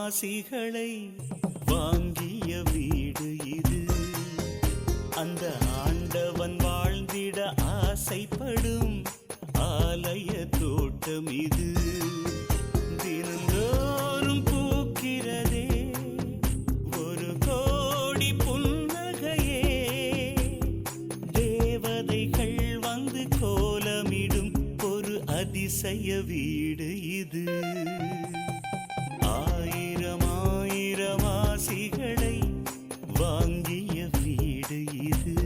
ஆசிகளை வாங்கிய வீடு இது. அந்த ஆண்டவன் வாழ்ந்திட ஆசைப்படும் ஆலய தோட்டம் இது. தினந்தோறும் பூக்கிறதே ஒரு கோடி புன்னகையே. தேவதைகள் வந்து கோலமிடும் ஒரு அதிசய வீடு இது. ஆயிரம் ஆயிரம் ஆசிகளை வாங்கிய வீடு இது.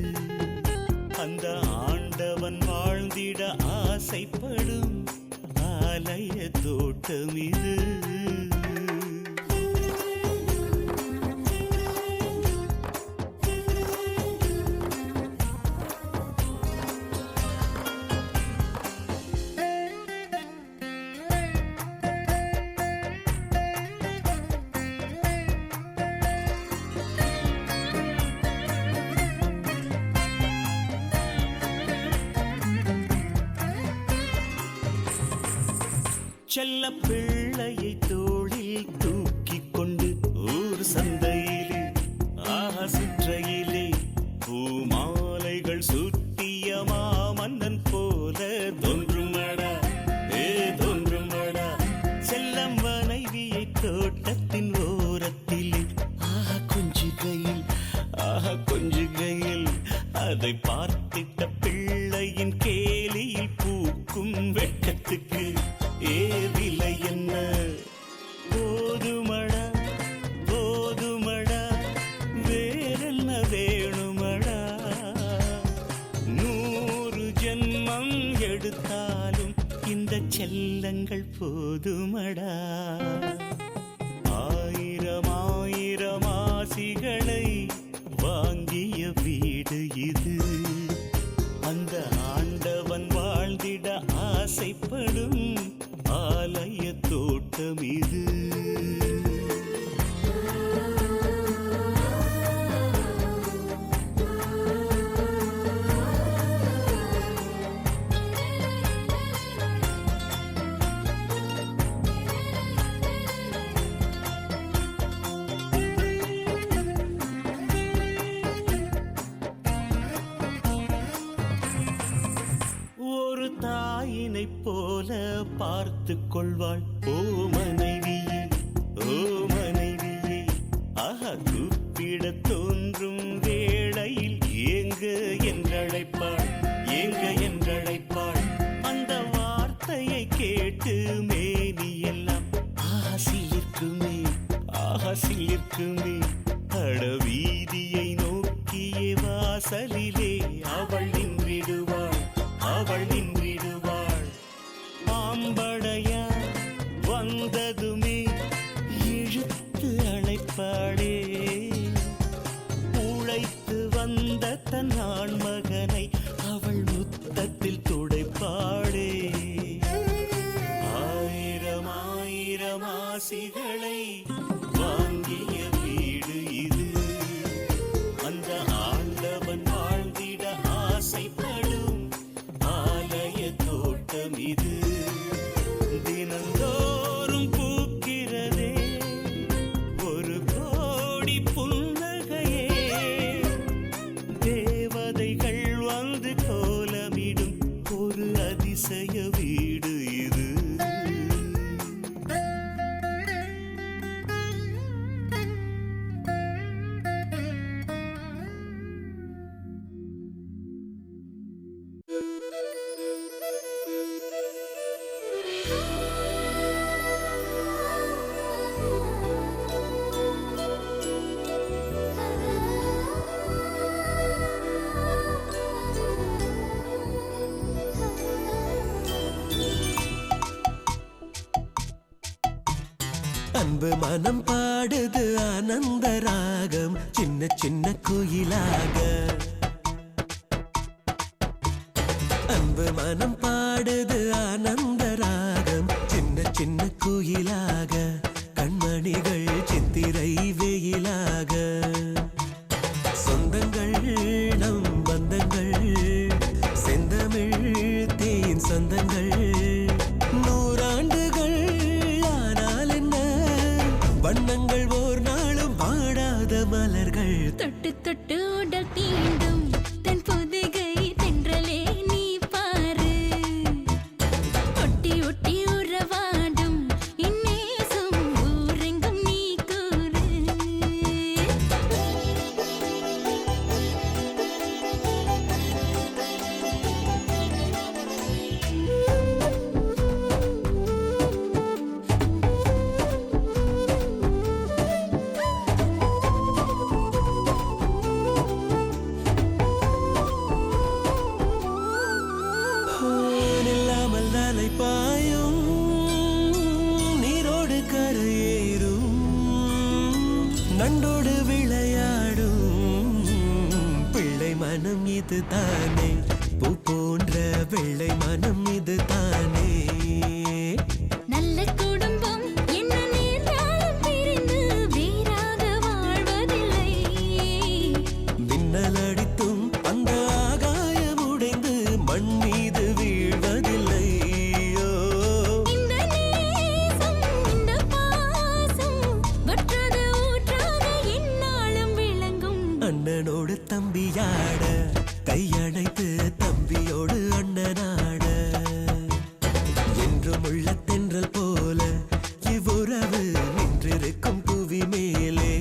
அந்த ஆண்டவன் வாழ்ந்திட ஆசைப்படும் ஆலய தோட்டம் இது. செல்ல பிள்ளையை தோளில் தூக்கிக் கொண்டு ஊர் சந்தையிலே சுற்றையிலே பூமாலைகள் சுட்டிய மாமன்னன் போல தோன்றுமடா தோன்றுமடா. செல்லம் மனைவியை தோட்டத்தின் ஓரத்திலே கொஞ்சுகையில் அதை பார்த்திட்ட பிள்ளையின் கேலியில் பூக்கும் வெட்கத்துக்கு ஏவிலை என்ன? போதுமடா போதுமடா வேறென்ன வேணுமடா? 100 ஜென்மம் எடுத்தாலும் இந்த செல்லங்கள் போதுமடா. ஆயிரம் ஆயிரம் ஆசிகளை வாங்கிய வீடு இது. அந்த ஆண்டவன் வாழ்ந்திட ஆசைப்படும் ஆலய தோட்டம் இது. ஒரு தாயினை போல பார்த்து கொள்வாள் ஓ மனைவியே, ஓ மனைவியே. கூப்பிட தோன்றும் வேளையில் ஏங்க என்றழைப்பாள், ஏங்க என்றழைப்பாள். அந்த வார்த்தையை கேட்டு மேனியெல்லாம் சிலிர்க்குமே, சிலிர்க்குமே. அடவீதியை நோக்கிய வாசலிலே அவள் நின்றிடுவாள், அவள் நின்றிடுவாள். ஆம்படையா வந்ததுமே இழுத்து அழைப்பாளே. உழைத்து வந்த தன் ஆண் மகனை அவள் முத்தத்தில் துடைப்பாளே. ஆயிரம் ஆயிரம் ஆசிகளை வாங்கிய வீடு இது. அந்த ஆண்டவன் வாழ்ந்திட ஆசைப்படும் ஆலய தோட்டம் இது. தினந்தோறும் பூக்கிறதே ஒரு கோடி புன்னகையே. தேவதைகள் வந்து கோலமிடும் ஒரு அதிசய வீடு இது. அன்பு மனம் பாடுது ஆனந்த ராகம் சின்ன சின்ன குயிலாக. அன்பு மனம் பாடுது ஆனந்த ராகம் சின்ன சின்ன குயிலாக. கண்மணிகள் சித்திரை வெயிலாக. சொந்தங்கள் நம் பந்தங்கள் செந்தமிழ் தேன் சொந்தங்கள். 100 ஆண்டுகள் ஆனால் என்ன வண்ண மனம் இது தானே, பூ போன்ற வெள்ளை மனம் இது தானே. நல்ல குடும்பம் என்ன நேர்காலம் பிரிந்து வேறாக வாழ்வதில்லை. மின்னல் அடித்தும் அந்த ஆகாயம் உடைந்து மண் மீது வீழ்வதில்லை. இந்த நேசம் இந்த பாசம் வற்றாத ஊற்றாக எந்நாளும் விளங்கும். அண்ணனோடு தம்பியாட, கையணைத்து தம்பியோடு அண்ணனாட, என்றும் உள்ள தென்றல் போல இவ்வுறவு நின்றிருக்கும் புவி மேலே.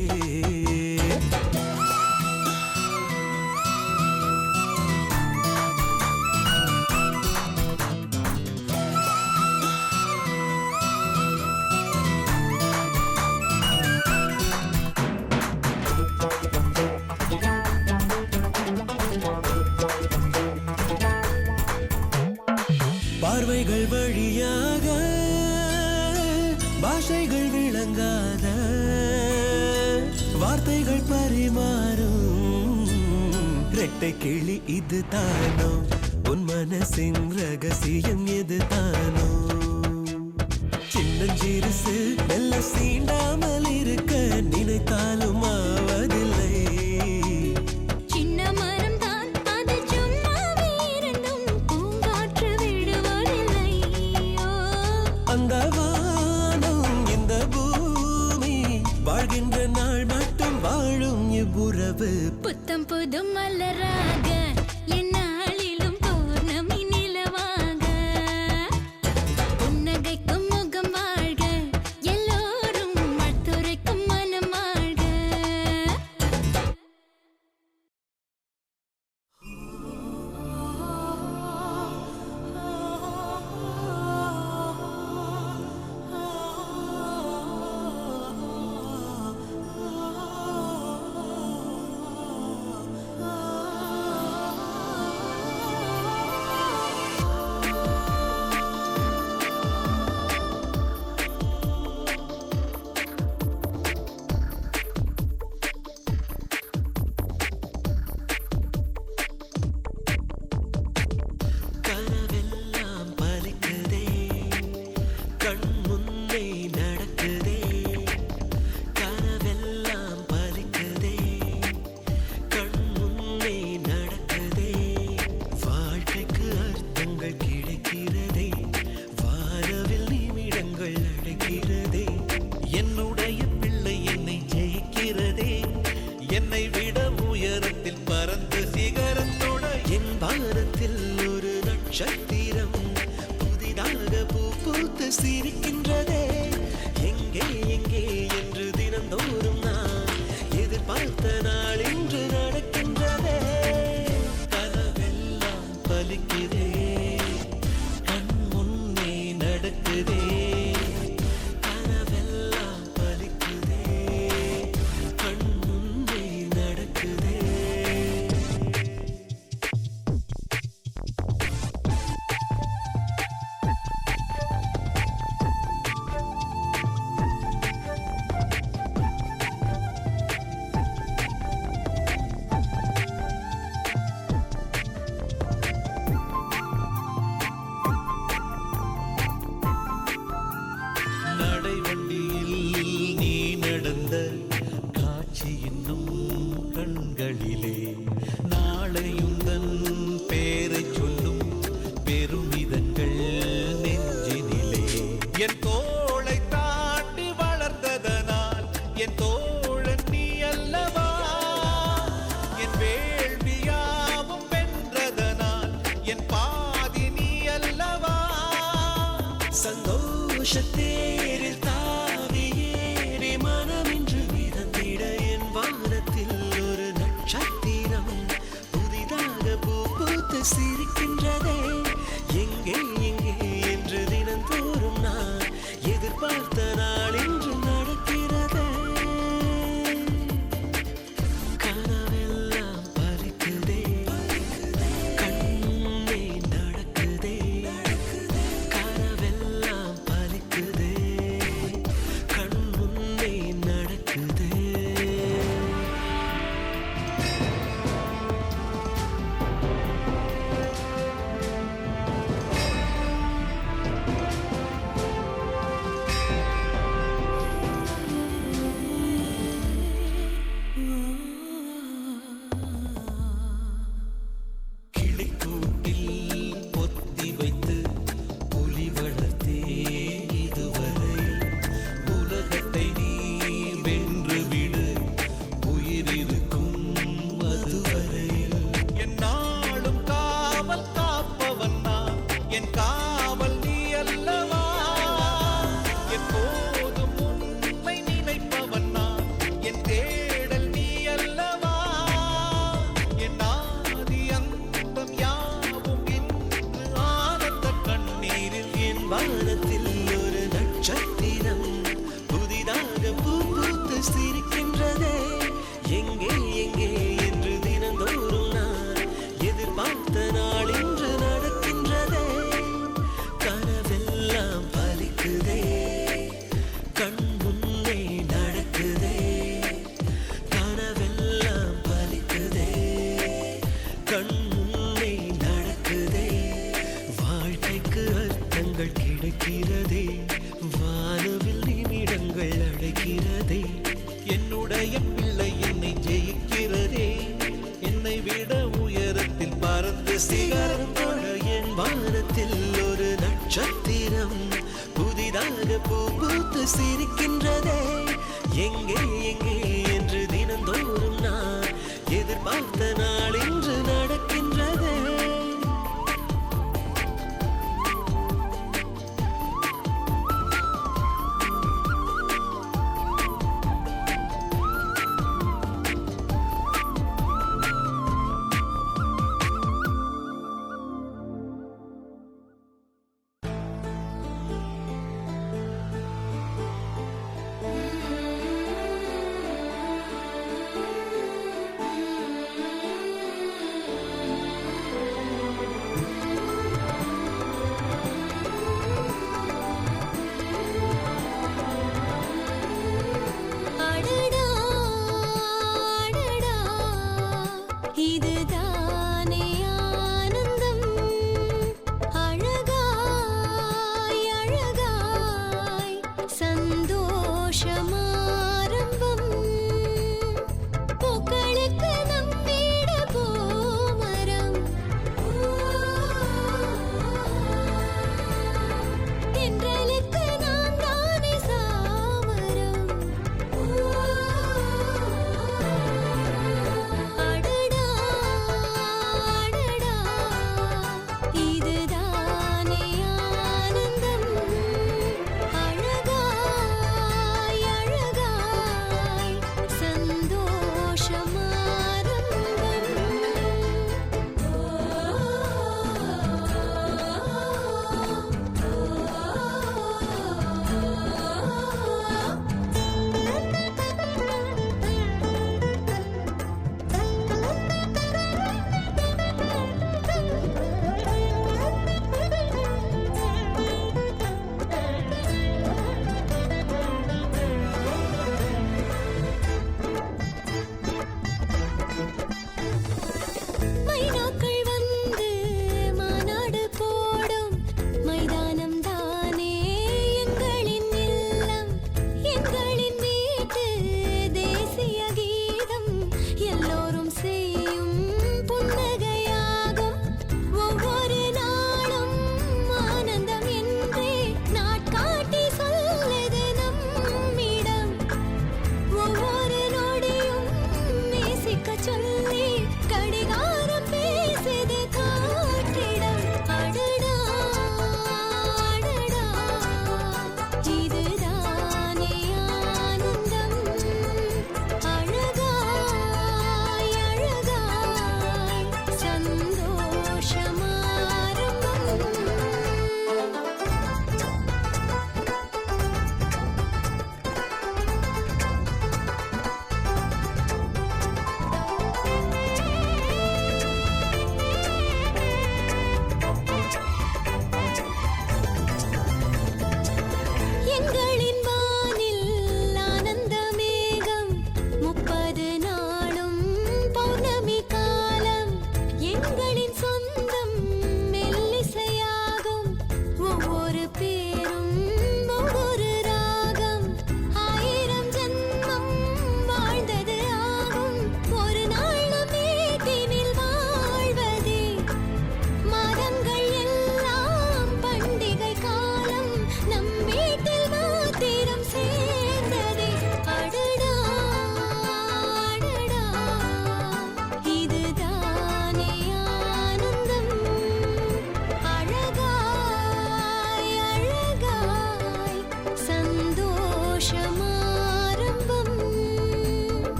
பார்வைகள் வழியாக பாஷைகள் விளங்காத வார்த்தைகள் பரிமாறும் ரெட்டை கிளி இது தானோ, உன் மனசின் ரகசியம் எது தானோ. சின்னஞ்சிறுசு மெல்ல சீண்டாமல் இருக்க நினைத்தாலும் ஆவதில்லை. சின்ன மரம் தான் அது சும்மாவே இருந்தும் பூங்காற்று விடுவதில்லை. அந்த வானம் இந்த பூமி வாழ்கின்ற நாள் மட்டும் வாழும் இவ்வுறவு. புத்தம் புது மலராக எந்நாளிலும் பௌர்ணமி நிலவாக புன்னகைக்கும் முகம் வாழ்க, எல்லோரும் வாழ்த்துரைக்கும் மனம் வாழ்க. கனவெல்லாம் பலிக்குதே, கண் முன்னே நடக்குதே. கனவெல்லாம் பலிக்குதே, கண் முன்னே நடக்குதே. வாழ்க்கைக்கு அர்த்தங்கள் கிடைக்கிறதே, வானவில் நிமிடங்கள் அடைக்கிறதே. என்னுடைய பிள்ளை என்னை ஜெயிக்கிறதே, என்னை விட உயரத்தில் பறந்து சிகரத்தோட என் வானத்தில் ஒரு நட்சத்திரம் புதிதாக பூ பூத்து சிரிக்கின்றதே. எங்கே எங்கே என்று தினந்தோறும் நான் எதிர்பார்த்த நாள் இன்று நடக்கின்றதே. கனவெல்லாம் பலிக்குதே, கண் முன்னே நடக்குதே. கனவெல்லாம் பலிக்குதே, கண் முன்னே நடக்குதே. நடைவண்டியில் நீ நடந்த காட்சி இன்னும் கண்களிலே, நாளையுந்தன் பேரை சொல்லும் பெருமிதங்கள் நெஞ்சினிலே. என் தோளை தாண்டி வளர்ந்ததனால் என் தோழன் நீ அல்லவா, என் வேள்வியாவும் வென்றதனால் என் பாதி நீ அல்லவா. சந்தோஷத்தேரில் தாவி ஏறி மனமின்று மிதந்திட என் வானத்தில் ஒரு நட்சத்திரம் புதிதாக பூ பூத்து சிரிக்கின்றதே. எங்கே எங்கே என்று தினந்தோறும் நான் எதிர்பார்த்த நாள் இன்று நடக்கிறதே. கனவெல்லாம் பலிக்குதே, கண் முன்னே நடக்குதே. கனவெல்லாம் பலிக்குதே, கண் முன்னே நடக்குதே. சிகரம் தொட என் வானத்தில் ஒரு நட்சத்திரம் புதிதாக பூ பூத்து சிரிக்கின்றதே. எங்கே எங்கே என்று தினந்தோறும் நான் எதிர்பார்த்த நாள் இன்று நடக்கின்றதே. அடடா அடடா இதுதானே ஆனந்தம். அழகாய் அழகாய் சந்தோஷமாரம்பம். பூக்களுக்கு நம் வீடு பூமரம். தென்றலுக்கு நாம் தானே சாமரம். அடடா அடடா இதுதானே ஆனந்தம். அழகாய் அழகாய் சந்தோஷமாரம்பம். மைனாக்கள் வந்து மாநாடு போடும் மைதானம் தானே எங்களின் இல்லம். எங்களின் வீட்டு தேசிய கீதம் எல்லோரும் செய்யும் புன்னகையாகும். ஒவ்வொரு நாளும் ஆனந்தம் என்றே நாட்காட்டி சொல்லுது நம்மிடம். ஒவ்வொரு நொடியும் நேசிக்கச் சொல்லி கடிகாரம் பேசுது காற்றிடம். அடடா அடடா இதுதானே ஆனந்தம். அழகாய் அழகாய் சந்தோஷமாரம்பம். எங்களின் வானில் ஆனந்த மேகம் 30 நாளும் பௌர்ணமி காலம். எங்களின் சொந்தம் மெல்லிசையாகும். ஒவ்வொரு பேரும் ஒவ்வொரு ராகம். 1000 ஜென்மம் வாழ்ந்தது ஆகும். ஒரு நாள் நம் வீட்டினில் வாழ்வதே. மாதங்கள் எல்லாம் பண்டிகை காலம். நம் வீட்டில் மாத்திரம் சேர்ந்ததே. அடடா அடடா இதுதானே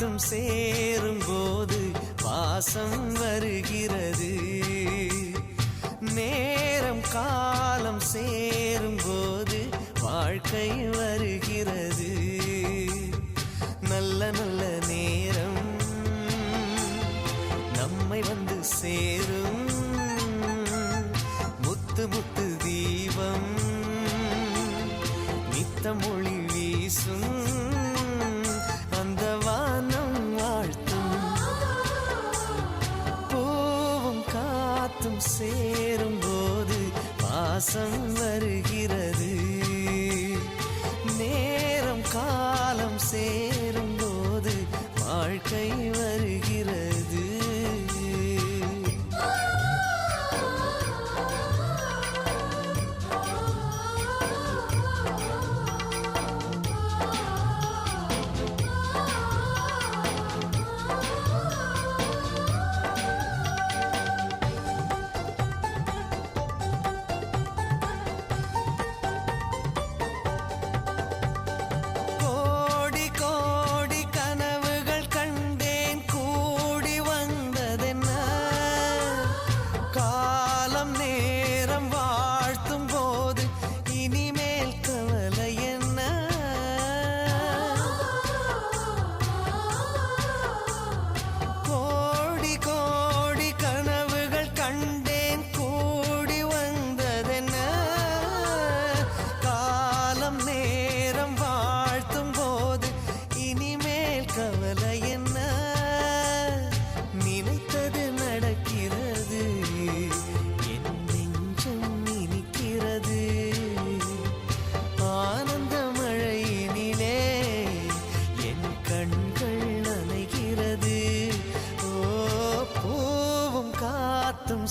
காத்தும் சேரும் போது வாசம் வருகிறது. நேரம் காலம் சேரும் போது வாழ்க்கை வருகிறது. நல்ல நல்ல நேரம் நம்மை வந்து சேரும். முத்து முத்து தீபம் நித்தம் ஒளி வீசும். அந்த வானம் வாழ்த்தும். பூவும் காத்தும் சேரும் போது வாசம் வருகிறது. நேரம் காலம் சேரும் போது வாழ்க்கை வருகிறது.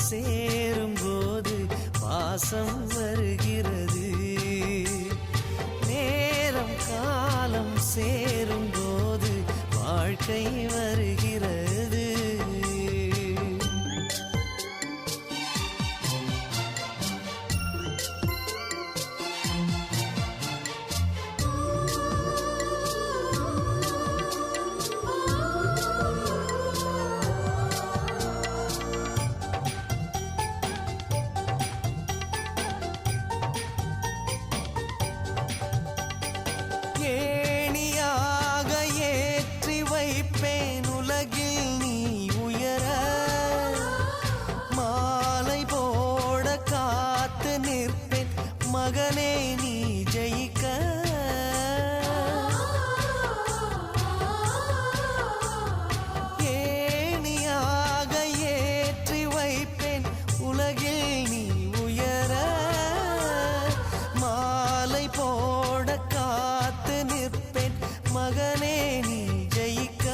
சேரும் போது வாசம் வருகிறது. நேரம் காலம் சேரும் போது வாழ்க்கை வருகிறது. ஏணியாக ஏற்றி வைப்பேன் உலகில் நீ உயர. மாலை போட காத்து நிற்பேன் மகனே நீ ஜெயிக்க. ஏணியாக ஏற்றி வைப்பேன் உலகில் நீ உயர. மாலை போட காத்து நிற்பேன் மகனே நீ ஜெயிக்க.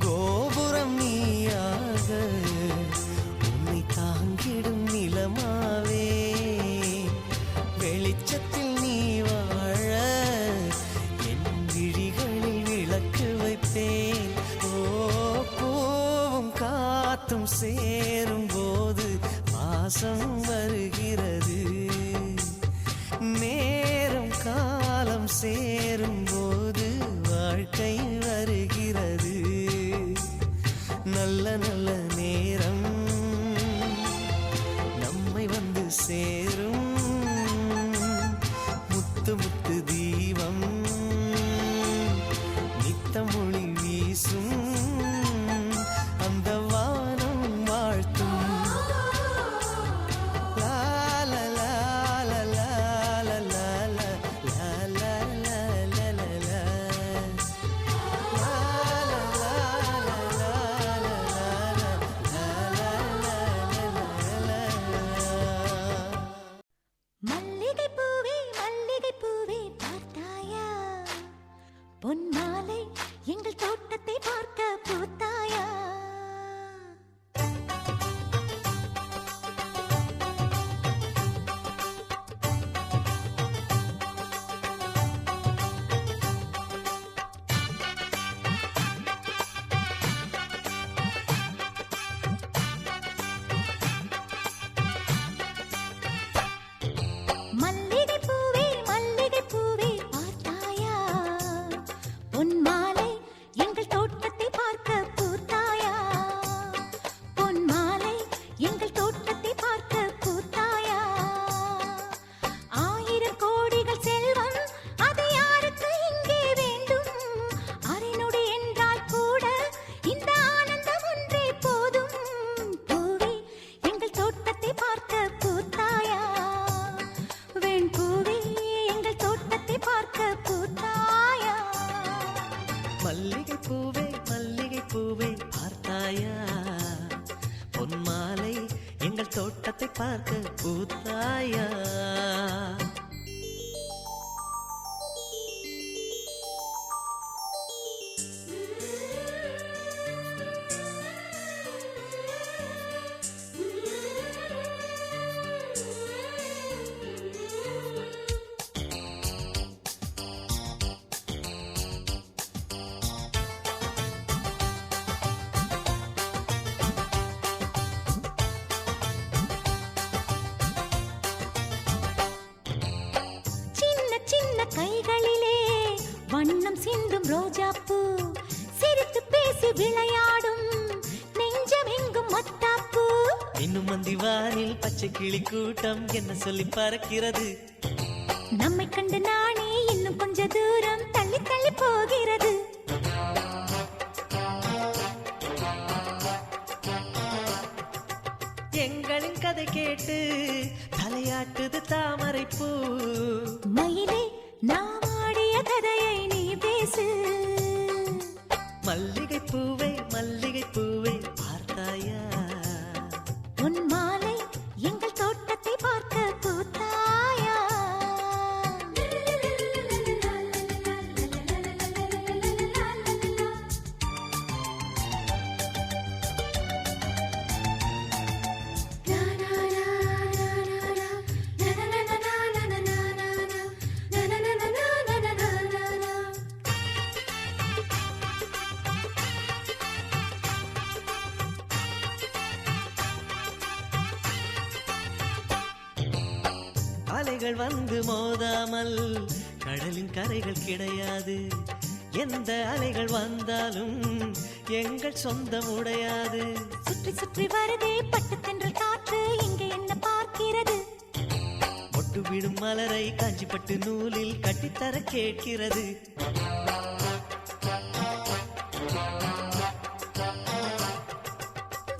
கோபுரம் நீயாக உன்னை தாங்கிடும் நிலமாவே. வெளிச்சத்தில் நீ வாழ என் விழிகளில் விளக்கு வைப்பேன். ஓ பூவும் காத்தும் சேரும் போது வாசம் வருகிறது. நேரம் காலம் சேரும் போது வாழ்க்கை வருகிறது. நல்ல நல்ல நேரம் நம்மை வந்து சேரும். முத்து முத்து தீபம் நித்தம் ஒளி வீசும். அந்த வானம் வாழ்த்தும். பொன்மாலை எங்கள் தோட்டத்தை பார்க்க பூத்தாயா? கைகளிலே வண்ணம் சிந்தும் ரோஜாப்பூ, சிரித்து பேசி விளையாடும் நெஞ்சம் எங்கும் மத்தாப்பூ. இன்னும் மந்திவானில் பச்சை கிளி கூட்டம் என்ன சொல்லி பறக்கிறது? நம்மை கண்டு நானே இன்னும் கொஞ்ச தூரம் தள்ளி தள்ளி போகிறது. எங்களின் கதை கேட்டு தலையாட்டுது தாமரை பூ. மயிலே நாம் ஆடிய கதையை நீ பேசு. மல்லிகை பூவை மல்லிகை பூவை பார்த்தாயா? உன் மாலை எங்கள் தோட்டத்தை பார்க்க பூத்தாயா? அலைகள் வந்து மோதாமல் கடலின் கரைகள் கிடையாது. எந்த அலைகள் வந்தாலும் எங்கள் சொந்தம் உடையாது. சுற்றி சுற்றி வருதே பட்டு தென்றல் காற்று, இங்கே என்ன பார்க்கிறது? ஒட்டு விடும் மலரை காஞ்சிப்பட்டு நூலில் கட்டித்தர கேட்கிறது.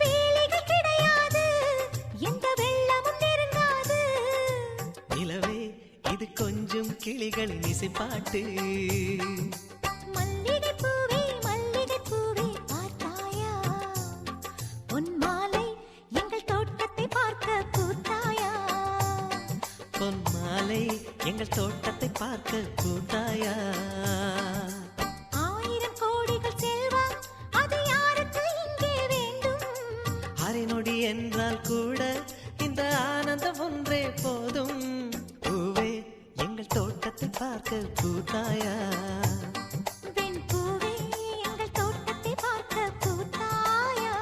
வேலைகள் கிடையாது, எந்த வெள்ளமும் நெருங்காது. நிலவே இது கொஞ்சம் கிளிகளின் இசைப்பாட்டு. மல்லிகை பூவே மல்லிகை பூவே பார்த்தாயா? உன் மாலை எங்கள் தோட்டத்தை பார்க்க பூத்தாயா? பொன் மாலை எங்கள் தோட்டத்தை பார்க்க பூத்தாயா? 1000 கோடிகள் செல்வம் அது யாருக்கு இங்கே வேண்டும்? அரை நொடி என்றால் கூட இந்த ஆனந்தம் ஒன்றே போதும். பூவே எங்கள் தோட்டத்தை பார்க்க பூத்தாயா? வெண் பூவே எங்கள் தோட்டத்தை பார்க்க பூத்தாயா?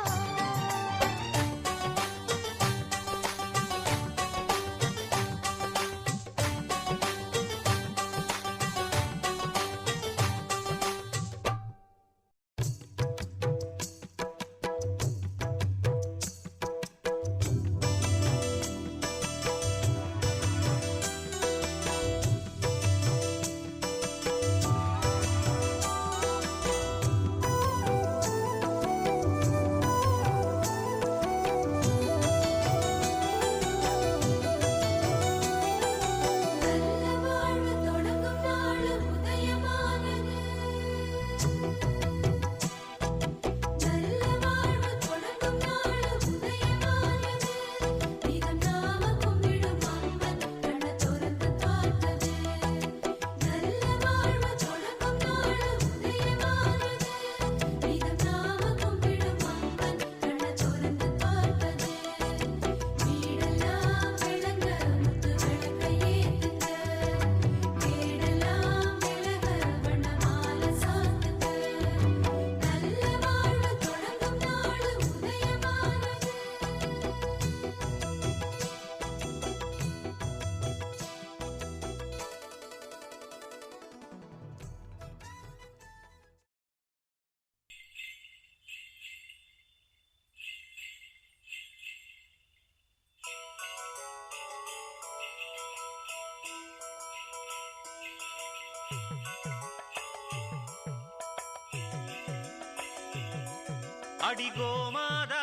அடிகோமாதா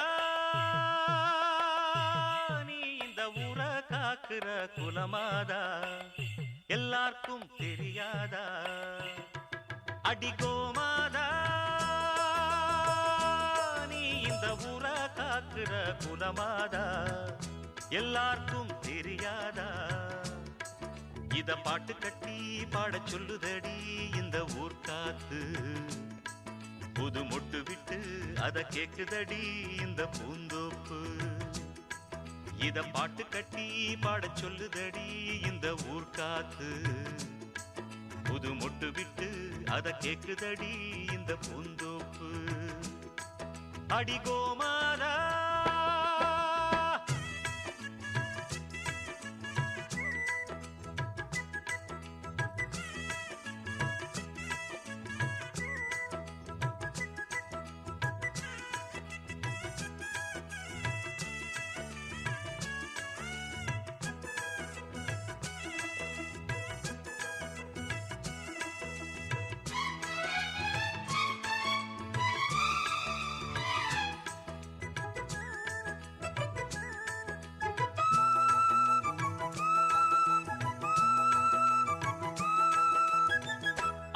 நீ இந்த ஊர காக்குற குலமாதா எல்லாருக்கும் தெரியாதா? அடிகோமாதா நீ இந்த ஊர காக்குற காக்குற குலமாதா எல்லாருக்கும் தெரியாதா? இத பாட்டு கட்டி பாடச் சொல்லுதடி இந்த ஊர் காத்து. புது மொட்டு விட்டு அத கேக்குதடி இந்த பூந்தோப்பு. இத பாட்டு கட்டி பாடச் சொல்லுதடி இந்த ஊர் காத்து. புது மொட்டு விட்டு அத கேக்குதடி இந்த பூந்தோப்பு. அடி கோமாதா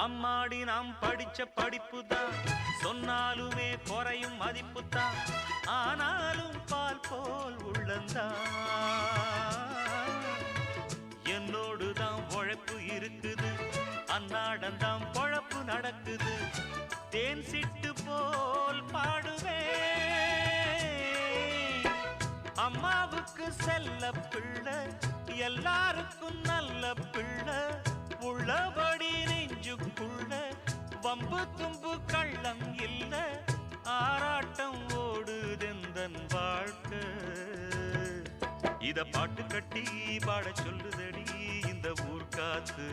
அம்மாடி நாம் படிச்ச படிப்புதான் சொன்னாலுமே குறையும் மதிப்புதான். ஆனாலும் பால் போல் உள்ளந்தான் என்னோடுதான் உழைப்பு இருக்குது. அன்னாடந்தான் பொழப்பு நடக்குது. தேன் சிட்டு போல் பாடுவேன். அம்மாவுக்கு செல்ல பிள்ளை எல்லாருக்கும் நல்ல பிள்ளை. உள்ளபடி நெஞ்சுக்குள்ள வம்பு தும்பு கள்ளம் இல்ல. ஆராட்டம் ஓடுதெந்தன் வாழ்க்கை. இத பாட்டு கட்டி பாட சொல்லுதடி இந்த ஊர் காத்து.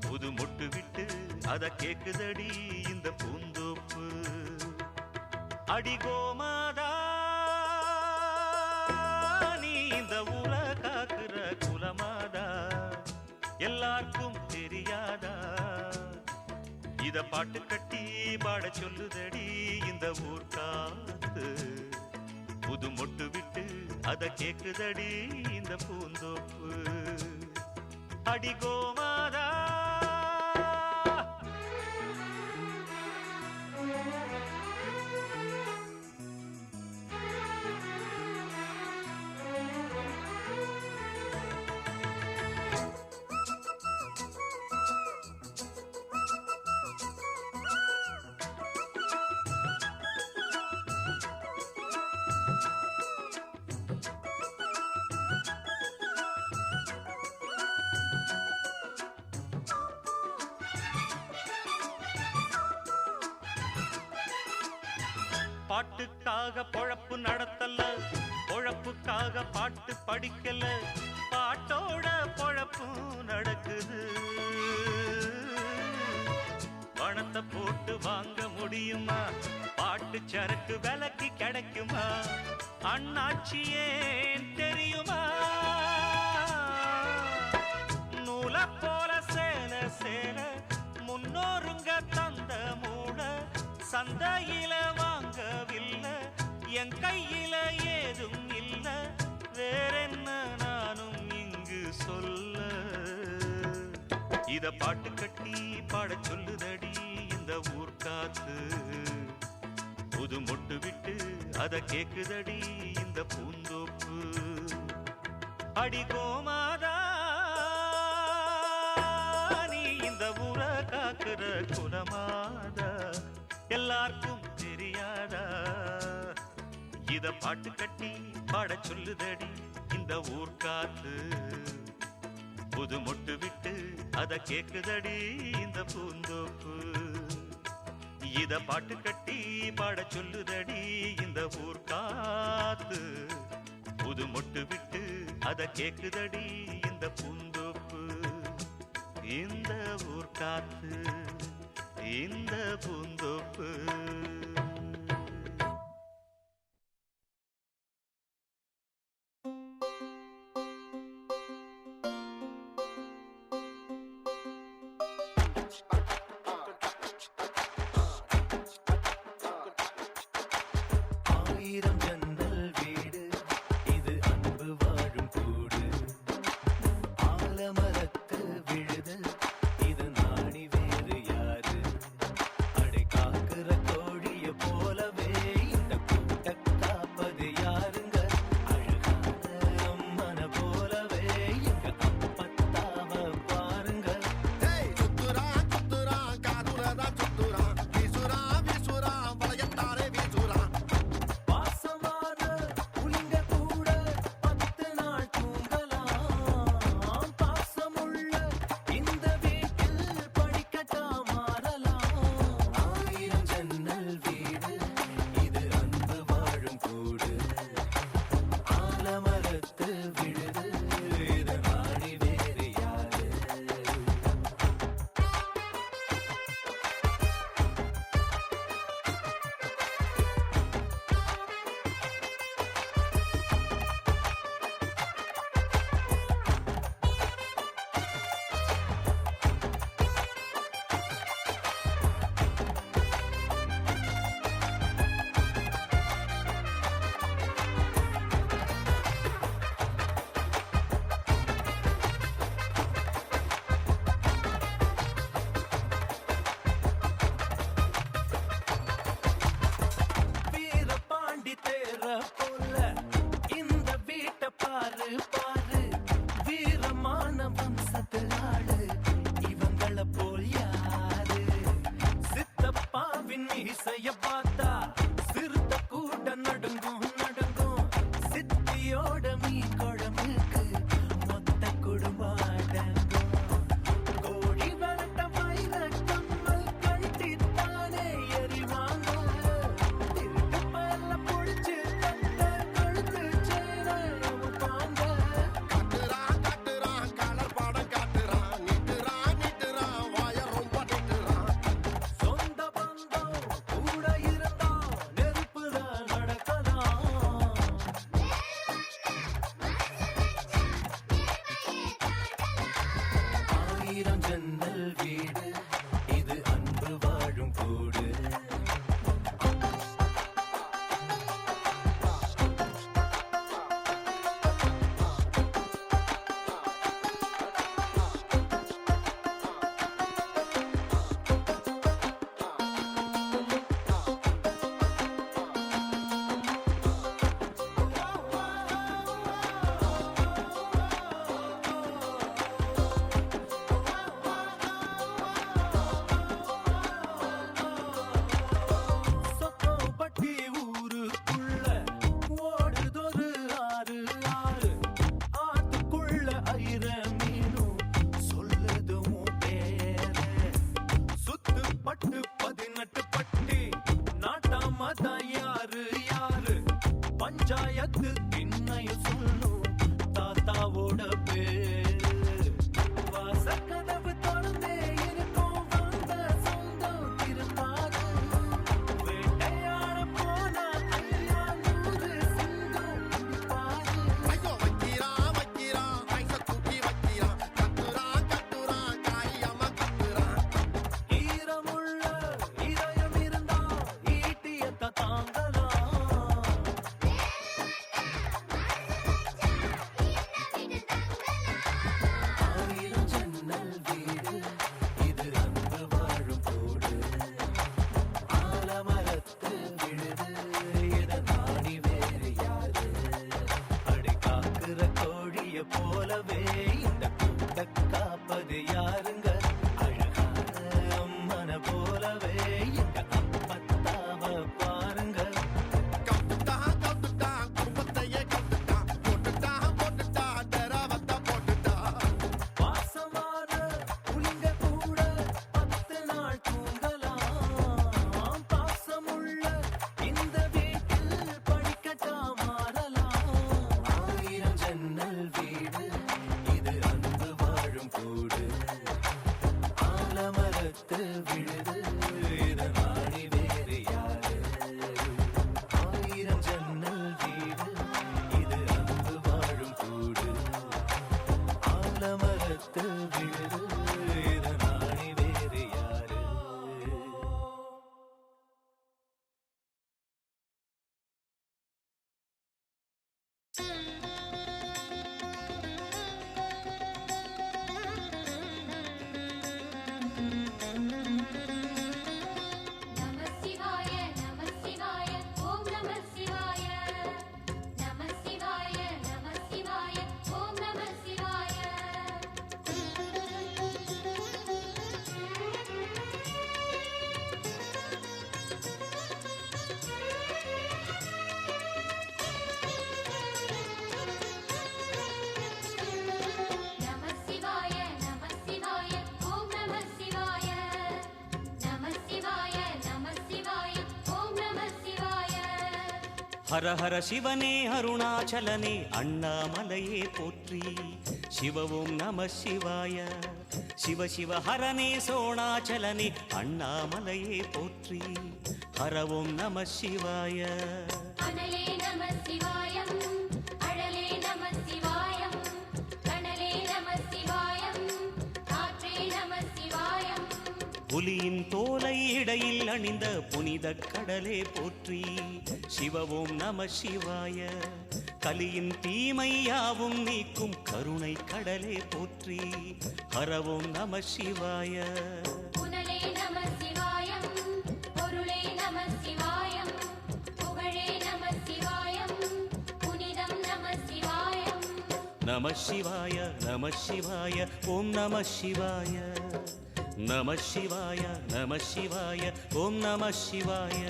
புது மொட்டு விட்டு அத கேக்குதடி இந்த பூந்தோப்பு. அடி கோமாதா நீ இந்த ஊரை காக்குற குலமாதா எல்லாருக்கும் தெரியாதா? இத பாட்டு கட்டி பாட சொல்லுதடி இந்த ஊர் காத்து. புது மொட்டு விட்டு அத கேக்குதடி இந்த பூந்தோப்பு. அடி கோமாதா பாட்டுக்காக பொழப்பு நடத்தல, பொழப்புக்காக பாட்டு படிக்கல. பாட்டோட பொழப்பும் நடக்குது. பணத்தை போட்டு வாங்க முடியுமா? பாட்டு சரக்கு விலைக்கு கிடைக்குமா? அண்ணாச்சியே தெரியுமா? நூல போல சேல சேல முன்னோருங்க தந்த மூட சந்தையில வாங்கவில்லை. என் கையில ஏதும் இல்ல. வேறென்ன நானும் இங்கு சொல்ல. இத பாட்டு கட்டி பாட சொல்லுதடி இந்த ஊர் காத்து. புது மொட்டு விட்டு அத கேக்குதடி இந்த பூந்தோப்பு. அடி கோமாதா நீ இந்த ஊரை காக்குற குலமாதா எல்லாருக்கும் தெரியாதா? இத பாட்டு கட்டி பாட சொல்லுதடி இந்த ஊர் காத்து. புது மொட்டு விட்டு அத கேக்குதடி இந்த பூந்தோப்பு. இத பாட்டு கட்டி பாட சொல்லுதடி இந்த ஊர் காத்து. புது மொட்டு விட்டு அத கேக்குதடி இந்த பூந்தோப்பு. இந்த ஊர் காத்து இந்த பூந்தோப்பு. ஆயிரம் ஜன்னல் வீடு இது அன்பு வாழும் கூடு. ஆலமரத்து விழுது இது நாணி வேறு யாரு? அடை காக்குற கோழிய இதயத்து இன்னைய சொல்லும் தாத்தாவோட பேரு வாசக்கதவு தொடர்ந்தே இருக்கும் வந்த சொந்தம் திருப்பாது வேட்டையாட போனா ஐயா நூறு சிங்கம் பாரு ஐயோ வைக்கிறான் ஐச தூக்கி வைக்கிறான் கட்டுறான் காரியமா கட்டுறான் ஈரமுள்ள இதயம் இருந்தா ஈட்டியத்த தாங்கலாம் ஆயிரம் ஜன்னல் வீடு இது அன்பு வாழும் கூடு ஆலமரத்து விழுது இத நாடி வேறு யாரு அடி காக்குற கோழிய போலவே இந்த கூட்ட காப்பது யாருங்க அழகான அம்மன போலவே இந்த அப்பத்தாவ பாருங்க கவுத்துட்டான் குடும்பத்தையே கவுத்துட்டான் போட்டுட்டான் தெரவத்த போட்டுட்டான் வாசமான புலிங்க கூட 10 நாள் தூங்கலாம் பாசமுள்ள இந்த வீட்டில் படிக்கட்டா மாறலாம் ஆயிரம் ஜன்னல் வீடு இது அன்பு வாழும் கூடு ஆலமரத்து விழுது இத நாடி வேறு யாரு ஆயிரம் ஜன்னல் வீடு இது அன்பு வாழும் கூடு ஆலமரத்து விழுது இத நாடி வேறு யாரு நம சிவாய நம சிவாய ஓம் நம சிவாய நம சிவாய நம சிவாய ஓம் நம சிவாய நம சிவாய நம சிவாய ஓம் நம சிவாய நம சிவாய நம சிவாய ஓம் நம சிவாய ஹர ஹர சிவனே அருணாச்சலனே அண்ணாமலையே போற்றி சிவவும் நம சிவாய சிவ சிவ ஹரனே சோணாச்சலனே அண்ணாமலையே போற்றி ஹரவும் நம சிவாய அனலே நம சிவாயம் அழலே நம சிவாயம் கனலே நம சிவாயம் காற்றே நம சிவாயம் புலியின் தோலை இடையில் அணிந்த புனித கடலே போற்றி சிவவும் நம சிவாய கலியின் தீமையாவும் நீக்கும் கருணை கடலே போற்றி ஹரவும் நம சிவாய புனலே நம சிவாயம் பொருளே நம சிவாயம் புகழே நம சிவாயம் புனிதம் நம சிவாயம் நம சிவாய நம சிவாய ஓம் நம சிவாய நம சிவாய நம சிவாய ஓம் நம சிவாய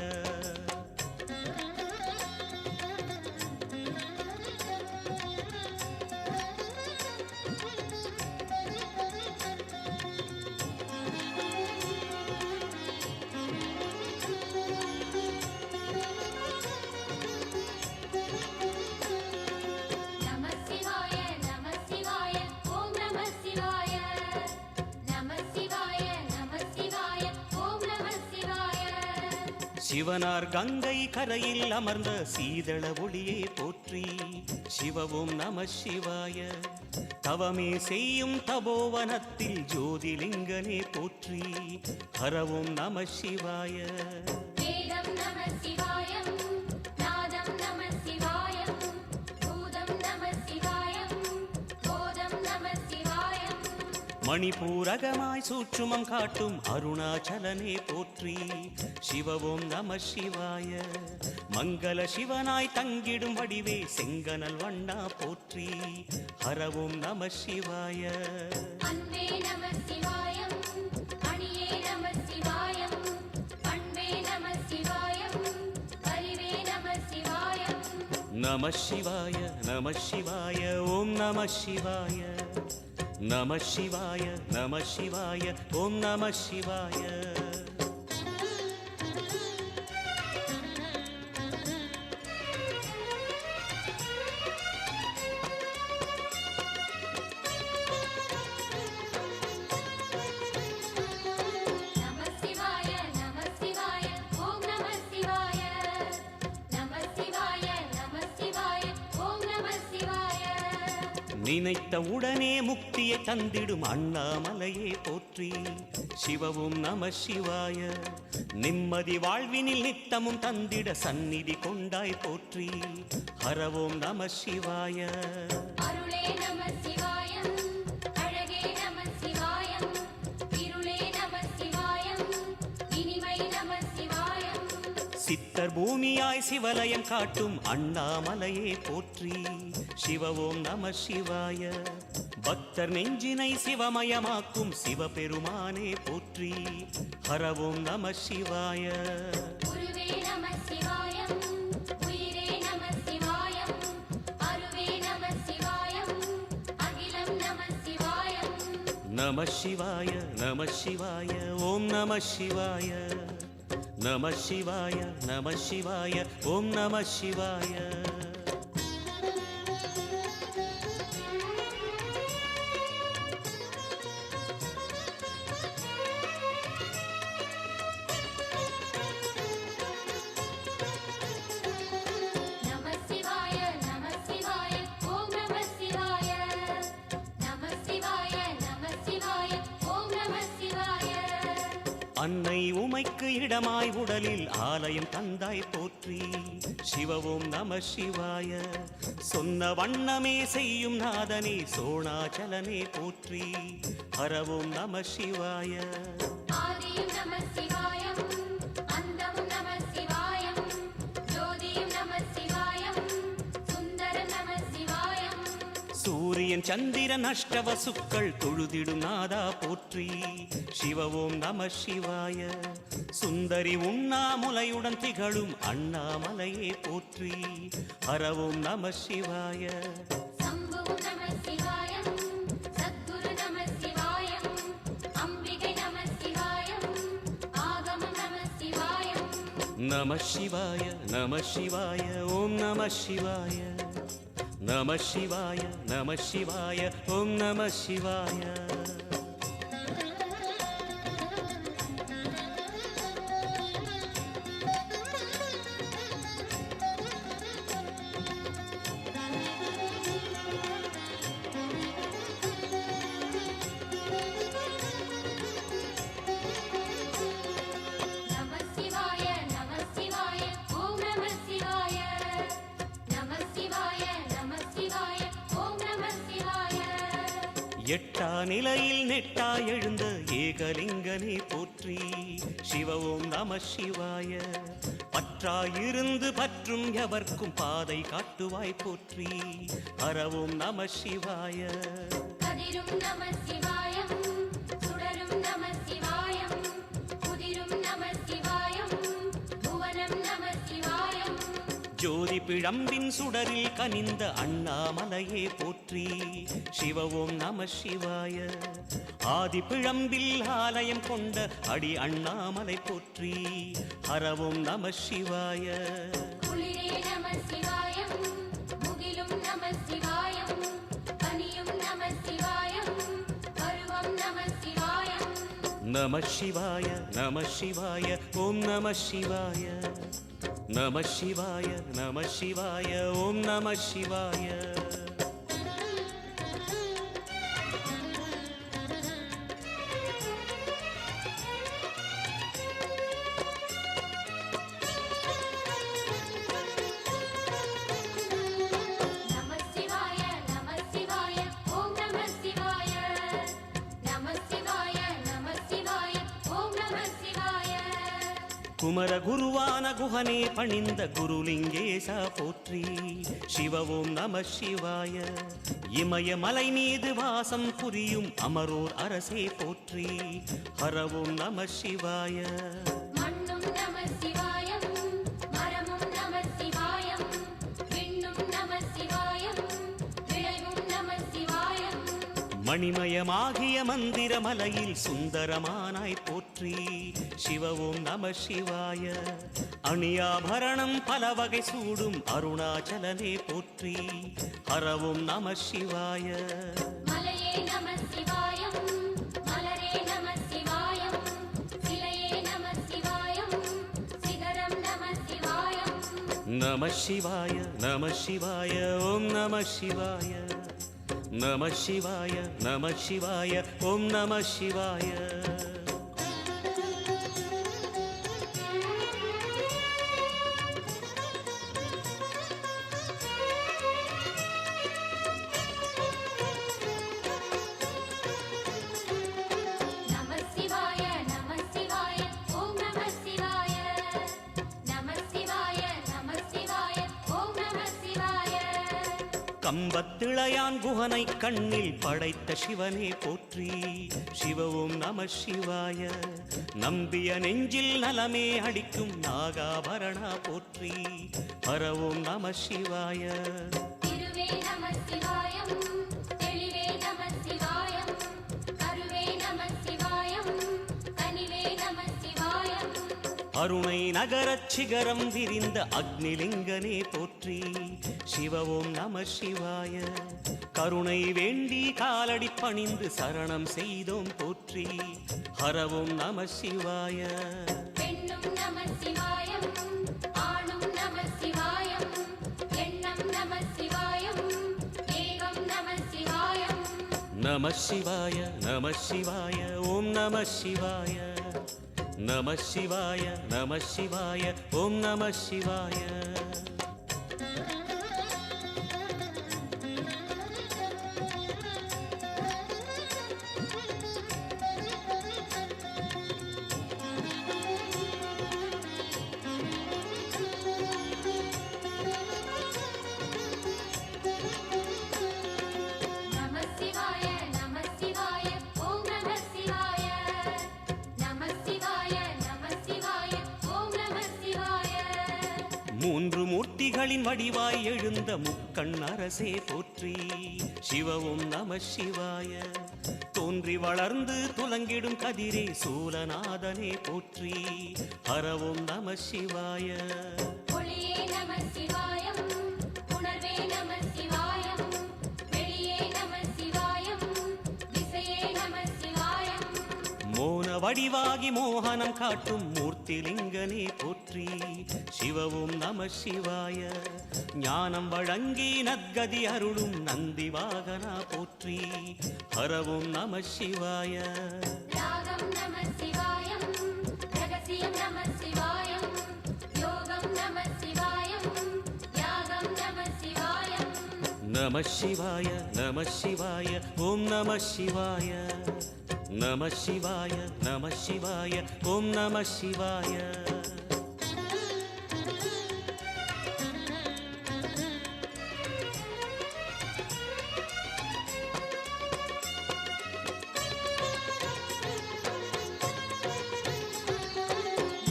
நம சிவாய நம சிவாய ஓம் நம சிவாய நம சிவாய நம சிவாய ஓம் நம சிவாய சிவனார் கங்கை கரையில் அமர்ந்த சீதள ஒளியே போற்றி சிவவும் நம சிவாய தவமே செய்யும் தபோவனத்தில் ஜோதிலிங்கனே போற்றி ஹரவும் நம சிவாய வேதம் நம சிவாயம் நாதம் நம சிவாயம் பூதம் நம சிவாயம் போதம் நம சிவாயம் மணிபூரகமாய் சூட்சுமம் காட்டும் அருணாச்சலனே போற்றி சிவவும் நம சிவாய மங்கள சிவனாய் தங்கிடும் வடிவே செங்கனல் வண்ணா போற்றி ஹரவும் நம சிவாய அன்பே நம சிவாயம் அணியே நம சிவாயம் பண்பே நம சிவாயம் அறிவே நம சிவாயம் நம சிவாய நம சிவாய ஓம் நம சிவாய நம சிவாய நம சிவாய ஓம் நம சிவாய நினைத்த உடனே முக்தியை தந்திடும் அண்ணாமலையே போற்றி. சிவவும் நம சிவாய. நிம்மதி வாழ்வினில் நித்தமும் தந்திட சந்நிதி கொண்டாய் போற்றி. ஹரவோம் நம சிவாய. அருளே நம சிவாயம் அழகே நம சிவாயம் இருளே நம சிவாயம் இனிமை நம சிவாயம். சித்தர் பூமியாய் சிவலயம் காட்டும் அண்ணாமலையே போற்றி. சிவவோம் நம சிவாய. பக்தர் நெஞ்சினை சிவமயமாக்கும் சிவபெருமானே போற்றி. ஹரவோம் நம சிவாய. குருவே நம சிவாயம் உயிரே நம சிவாயம் அருவே நம சிவாயம் அகிலம் நம சிவாயம். நம சிவாய நம சிவாய ஓம் நம சிவாய. நம சிவாய நம சிவாய ஓம் நம சிவாய. நம சிவாய நம சிவாய ஓம் நம சிவாய. நம சிவாய நம சிவாய ஓம் நம சிவாய. அன்னை உமைக்கு இடமாய் உடலில் ஆலயம் தந்தாய் போற்றி. சிவவோம் நம சிவாய. சொன்ன வண்ணமே செய்யும் நாதனே சோணாச்சலனே போற்றி. ஹரவோம் நம சிவாய. ஆதியும் நம சிவாயம் அந்தமும் நம சிவாயம் ஜோதியும் நம சிவாயம் சுந்தரம் நம சிவாயம். சூரியன் சந்திரன் அஷ்டவசுக்கள் தொழுதிடும் நாதா போற்றி. சிவவோம் நம சிவாய. சுந்தரி உண்ணாமுலையுடன் திகழும் அண்ணாமலையே போற்றி. ஹரவோம் நம சிவாய. சம்புவும் நம சிவாயம் சத்குரு நம சிவாயம் அம்பிகை நம சிவாயம் ஆகமம் நம சிவாயம். நம சிவாய நம சிவாய ஓம் நம சிவாய. நம சிவாய நம சிவாய ஓம் நம சிவாய. நம சிவாய நம சிவாய ஓம் நம சிவாய. நம சிவாய நம சிவாய ஓம் நம சிவாய. எட்டா நிலையில் நெட்டா எழுந்த ஏகலிங்கனே போற்றி. சிவவோம் நம சிவாய. பற்றாயிருந்து பற்றும் எவர்க்கும் பாதை காட்டுவாய் போற்றி. ஹரவோம் நம சிவாய. கதிரும் நம சிவாயம் சுடரும் நம சிவாயம் குதிரும் நம சிவாயம் புவனம் நம சிவாயம். ஜோதி பிழம்பின் சுடரில் கனிந்த அண்ணாமலையே போற்றி. சிவவோம் நம சிவாய. ஆதி பிழம்பில் ஆலயம் கொண்ட அடி அண்ணாமலை போற்றி. ஹரவோம் நம சிவாய. குளிரே நம சிவாயம் முகிலும் நம சிவாயம் பனியும் நம சிவாயம் பருவம் நம சிவாயம். நம சிவாய நம சிவாய ஓம் நம சிவாய. நம சிவாய நம சிவாய ஓம் நம சிவாய. நம சிவாய நம சிவாய ஓம் நம சிவாய. நம சிவாய நம சிவாய ஓம் நம சிவாய. குமர குருவான குஹனே பணிந்த குருலிங்கேசா போற்றி. சிவவோம் நம சிவாய. இமய மலை மீது வாசம் புரியும் அமரோர் அரசே போற்றி. ஹரவோம் நம சிவாய. மண்ணும் நம சிவாயம் மரமும் நம சிவாயம் விண்ணும் நம சிவாயம் விளைவும் நம சிவாயம். மணிமயமாகிய மந்திர மலையில் சுந்தரமானாய் போற்றி. சிவவோம் நம சிவாய. அணியாபரணம் பல வகை சூடும் அருணாச்சலனே போற்றி. ஹரவோம் நம சிவாய. மலையே நம சிவாயம் மலரே நம சிவாயம் சிலையே நம சிவாயம் சிகரம் நம சிவாயம். நம சிவாய நம சிவாய ஓம் நம சிவாய. நம சிவாய நம சிவாய ஓம் நம சிவாய. நம சிவாய நம சிவாய ஓம் நம சிவாய. நம சிவாய நம சிவாய ஓம் நம சிவாய. கம்பத்திளையான் குகனை கண்ணில் படைத்த சிவனே போற்றி. சிவ ஓம் நம சிவாய. நம்பிய நெஞ்சில் நலமே அளிக்கும் நாகாபரணா போற்றி. ஹர ஓம் நம சிவாய. திருவே நம சிவாயம் தெளிவே நம சிவாயம். கருவே நம சிவாயம் கனிவே நம சிவாயம். அருணை நகரச் சிகரம் விரிந்த அக்னிலிங்கனே போற்றி. சிவ ஓம் நம சிவாய. கருணை வேண்டி காலடி பணிந்து சரணம் செய்தோம் போற்றி. ஹர ஓம் நம சிவாய. பெண்ணும் நம சிவாயம் ஆணும் நம சிவாயம். எண்ணம் நம சிவாயம் ஏகம் நம சிவாயம். நம சிவாய நம சிவாய ஓம் நம சிவாய. நம சிவாய நம சிவாய ஓம் நம சிவாய. நம சிவாய நம சிவாய ஓம் நம சிவாய. நம சிவாய நம சிவாய ஓம் நம சிவாய. மூன்று மூர்த்திகளின் வடிவாய் எழுந்த முக்கண் அரசே போற்றி. சிவ ஓம் நம சிவாய. தோன்றி வளர்ந்து துலங்கிடும் கதிரே சூலநாதனே போற்றி. ஹர ஓம் நம சிவாய. ஒளியே நம சிவாயம் உணர்வே நம சிவாயம். வெளியே நம சிவாயம் திசையே நம சிவாயம். மோன வடிவாகி மோகனம் காட்டும் மூர்த்திலிங்கனே போற்றி. சிவ ஓம் நம சிவாய. ஞானம் வழங்கி நற்கதி அருளும் நந்தி வாகனா போற்றி. ஹர ஓம் நம சிவாய. ராகம் நம சிவாயம் ரகசியம் நம சிவாயம். யோகம் நம சிவாயம் யாகம் நம சிவாயம். நம சிவாய நம சிவாய ஓம் நம சிவாய. நம சிவாய நம சிவாய ஓம் நம சிவாய.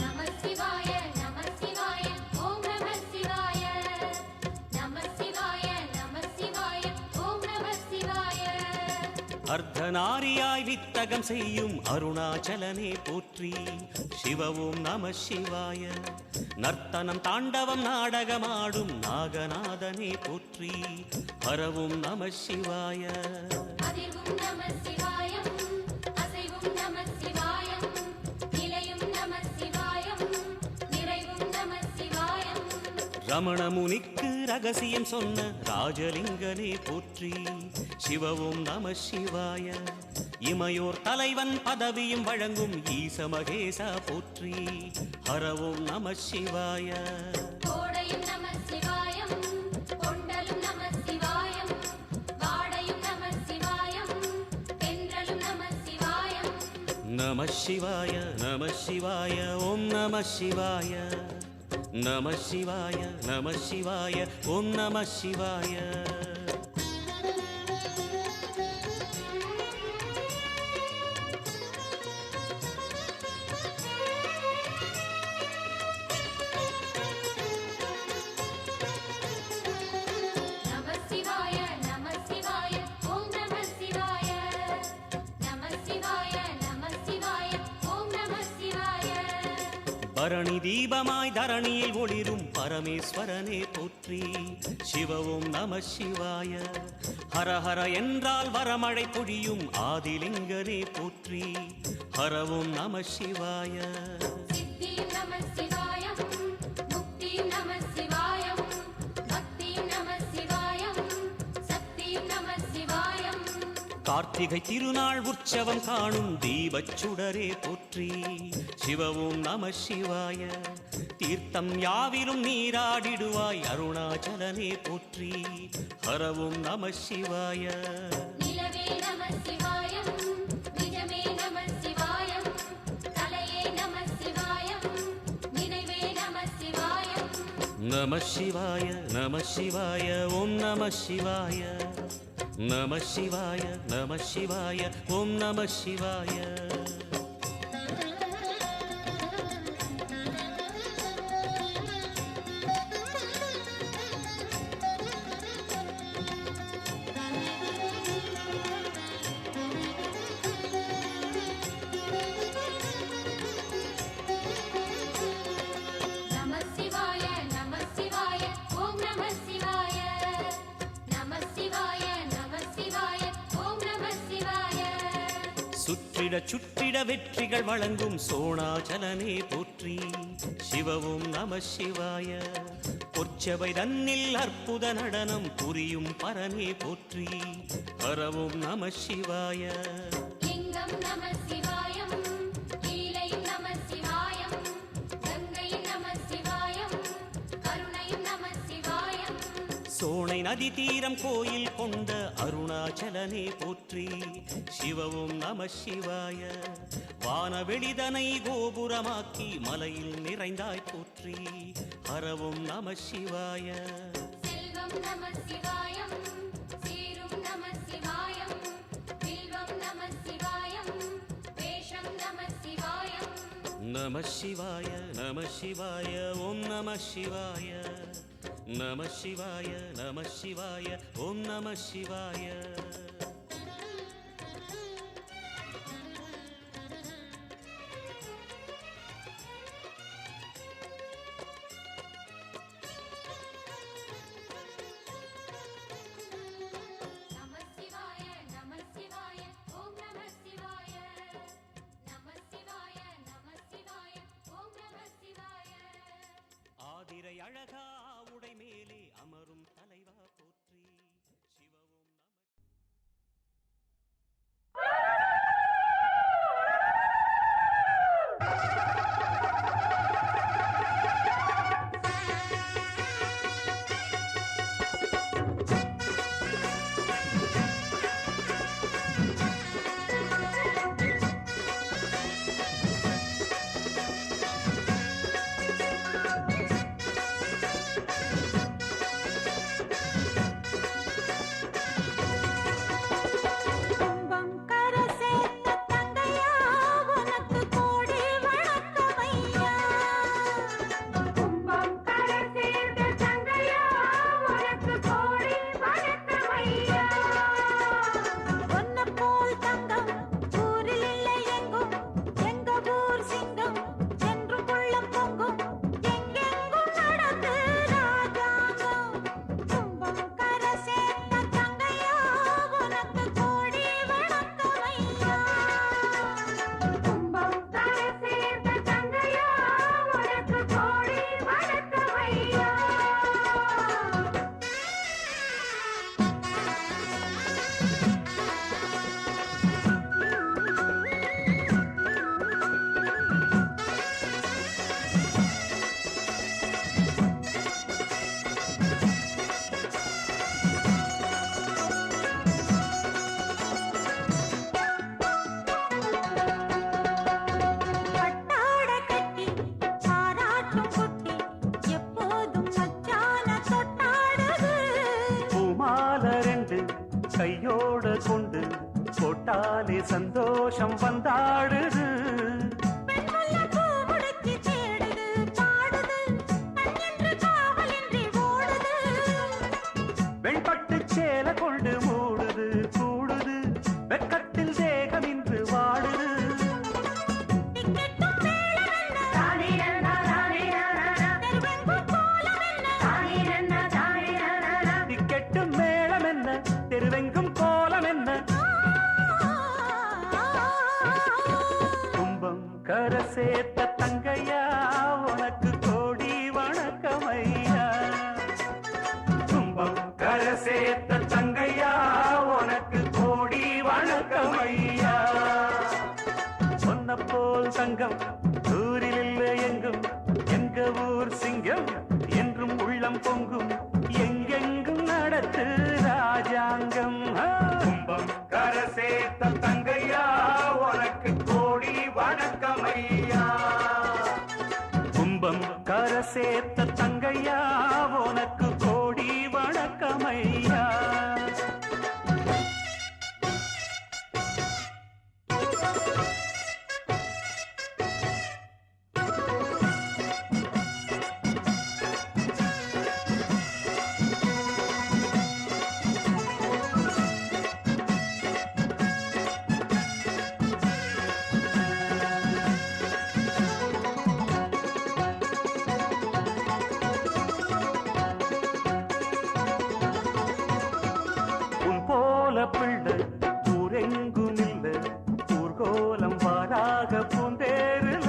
நம சிவாய நம சிவாய ஓம் நம சிவாய. நம சிவாய நம சிவாய ஓம் நம சிவாய. அர்த்தநாரியாய் வித்தகம் செய்யும் அருணாச்சலனே போற்றி. சிவ ஓம் நம சிவாய. நர்த்தனம் தாண்டவம் நாடகமாடும் நாகநாதனே போற்றி. ஹர ஓம் நம சிவாய. அதிர்வும் நம சிவாயம் அசைவும் நம சிவாயம். நிலையும் நம சிவாயம் நிறைவும் நம சிவாயம். ரமண முனிக்கு ரகசியம் சொன்ன ராஜலிங்கனே போற்றி. சிவ ஓம் நம சிவாய. இமையோர் தலைவன் பதவியும் வழங்கும் ஈச மகேசா போற்றி. ஹர ஓம் நம சிவாய. கோடையும் நம சிவாயம் கொண்டலும் நம சிவாயம். வாடையும் நம சிவாயம் தென்றலும் நம சிவாயம். நம சிவாய நம சிவாய ஓம் நம சிவாய. நம சிவாய நம சிவாய ஓம் நம சிவாய. நம சிவாய நம சிவாய ஓம் நம சிவாய. நம சிவாய நம சிவாய ஓம் நம சிவாய. பரணி தீபமாய் தரணியில் ஒளிரும் பரமேஸ்வரனே போற்றி. சிவ ஓம் நம சிவாய. ஹர ஹர என்றால் வரமழை பொழியும் ஆதிலிங்கனே போற்றி. ஹர ஓம் நம சிவாய. சித்தியும் நம சிவாயம் முக்தியும் நம சிவாயம். பக்தியும் நம சிவாயம் சக்தியும் நம சிவாயம். கார்த்திகை திருநாள் உற்சவம் காணும் தீபச் சுடரே போற்றி சிவவும் நம சிவாய தீர்த்தம் யாவிலும் நீராடிடுவாய் அருணாச்சலனே போற்றி ஹரவும் நம சிவாய நிலவே நம சிவாயம் நிஜமே நம சிவாயம் கலையே நம சிவாயம் நினைவே நம சிவாயம் நம சிவாய நம சிவாய ஓம் நம சிவாய நம சிவாய நம சிவாய ஓம் நம சிவாய நம சிவாய நம சிவாய ஓம் நம சிவாய நம சிவாய நம சிவாய ஓம் நம சிவாய சுற்றிட சுற்றிட வெற்றிகள் வழங்கும் சோணாச்சலனே போற்றி சிவவும் நம சிவாய பொற்சபை தன்னில் அற்புத நடனம் புரியும் பரனே போற்றி ஹரவும் நம சிவாய லிங்கம் நம சிவாயம் லீலை நம சிவாயம் கங்கை நம சிவாயம் கருணை நம சிவாயம் சோனை நதி தீரம் கோயில் கொண்ட அருணாச்சலனே போற்றி சிவவும் நம சிவாய வானவெளிதனை கோபுரமாக்கி மலையில் நிறைந்தாய் போற்றி ஹரவும் நம சிவாய செல்வம் நம சிவாயம் சீரும் நம சிவாயம் வில்வம் நம சிவாயம் வேஷம் நம சிவாயம் நம சிவாய நம சிவாய ஓம் நம சிவாய நம சிவாய நம சிவாய ஓம் நம சிவாய நம சிவாய நம சிவாய ஓம் நம சிவாய நம சிவாய நம சிவாய ஓம் நம சிவாய ஆதிரை அழகா உடை மேலே அமரும் தலைவா போற்றி சிவவும் நம கும்பம் கரசேத்த தங்கையா உனக்கு கோடி வணக்கமையா கும்பம் கரசேத்த தங்கையா உனக்கு கோடி வணக்கமையா உன்னை போல் தங்கம் ஊரில் இல்லை எங்கும் எங்க ஊர் சிங்கம் என்றும் உள்ளம் பொங்கும் எங்கெங்கும் நடந்து ராஜாங்கம் கும்பம் கரசேத்த தங்கையா உனக்கு கோடி வணக்கமையா கும்பம் கரசேத்த தங்கையா உனக்கு கோடி வணக்கமையா பட்டாட கட்டி பாராட்டும் குட்டி எப்போதும் மச்சான தொட்டாடுது பூமால ரெண்டு கையோட கொண்டு போட்டாலே சந்தோஷம் வந்தாடுது பெண்முல்ல பூ முடுக்கி தேடுது பாடுது கண்ணென்று காவலின்றி ஓடுது வெண்பட்டு சேல கொண்டு மூடுது கூடுது வெட்கத்தில் தேகம் இன்று வாடுது டிக்கெட்டும் மேளமென்ன தெருவெங்கும் கோலமென்ன டிக்கெட்டும் மேளம் என்ன தெருவெங்கும் கோலம் என்ன கும்பம் கரசேத்த தங்கையா உனக்கு கோடி வணக்கமையா கும்பம் கரசேத்த தங்கையா உனக்கு கோடி வணக்கம் தங்கம் ஊரில் இல்லை எங்கும் எங்க ஊர் சிங்கம் என்றும் உள்ளம் பொங்கும் எங்கெங்கும் நடத்து ராஜாங்கம் கும்பம் கரை சேர்த்த தங்கையா உனக்கு கோடி வணக்கம் ஐயா கும்பம் கரை சேர்த்த தங்கையா உனக்கு கோடி வணக்கம் ஐயா பிள்ளை ஊரெங்கும் இல்ல ஊர்கோலம் வாராக பூந்தேருல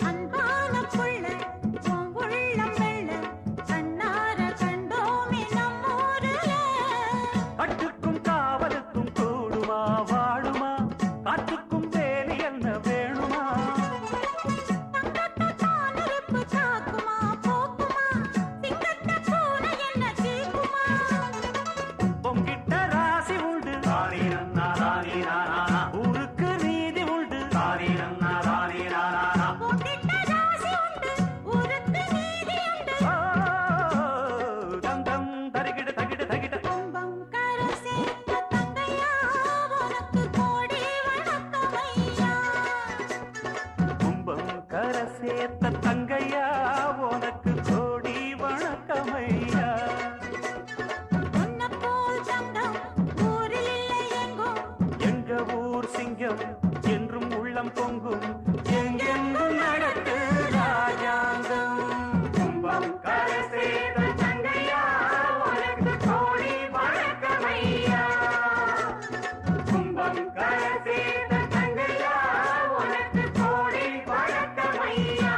அன்பான புள்ள உன் உள்ளம் வெள்ள கண்ணார கண்டோமே நம்மூருல கட்டுக்கும் காவலுக்கும் கூடுமா வாழுமா காட்டுக்கும் வேலி என்ன வேணுமா தங்கத்தான் இருப்பு காக்குமா போக்குமா சிங்கத்த பூனை என்ன தீக்குமா பொங்கிட்ட ராசி உண்டு ஊருக்கு நீதி உண்டு பொங்கிட்ட ராசி உண்டு ஊருக்கு நீதி உண்டு தங்கம் தருகிட தகிட தகிட கும்பம் கரை சேர்த்த தங்கையா உனக்கு கோடி வணக்கம் ஐயா கும்பம் கரை சேர்த்த தங்கையா உனக்கு கோடி வணக்கமையா உன்னை போல் தங்கம் ஊரில் இல்லை எங்கும் எங்க ஊர் சிங்கம் என்றும் உள்ளம் பொங்கும் எங்கெங்கும் நடத்து ராஜாங்கம் கும்பம் கரை சேர்த்த தங்கையா உனக்கு கோடி வணக்கமையா கும்பம் கரை சேர்த்த தங்கையா உனக்கு கோடி வணக்கமையா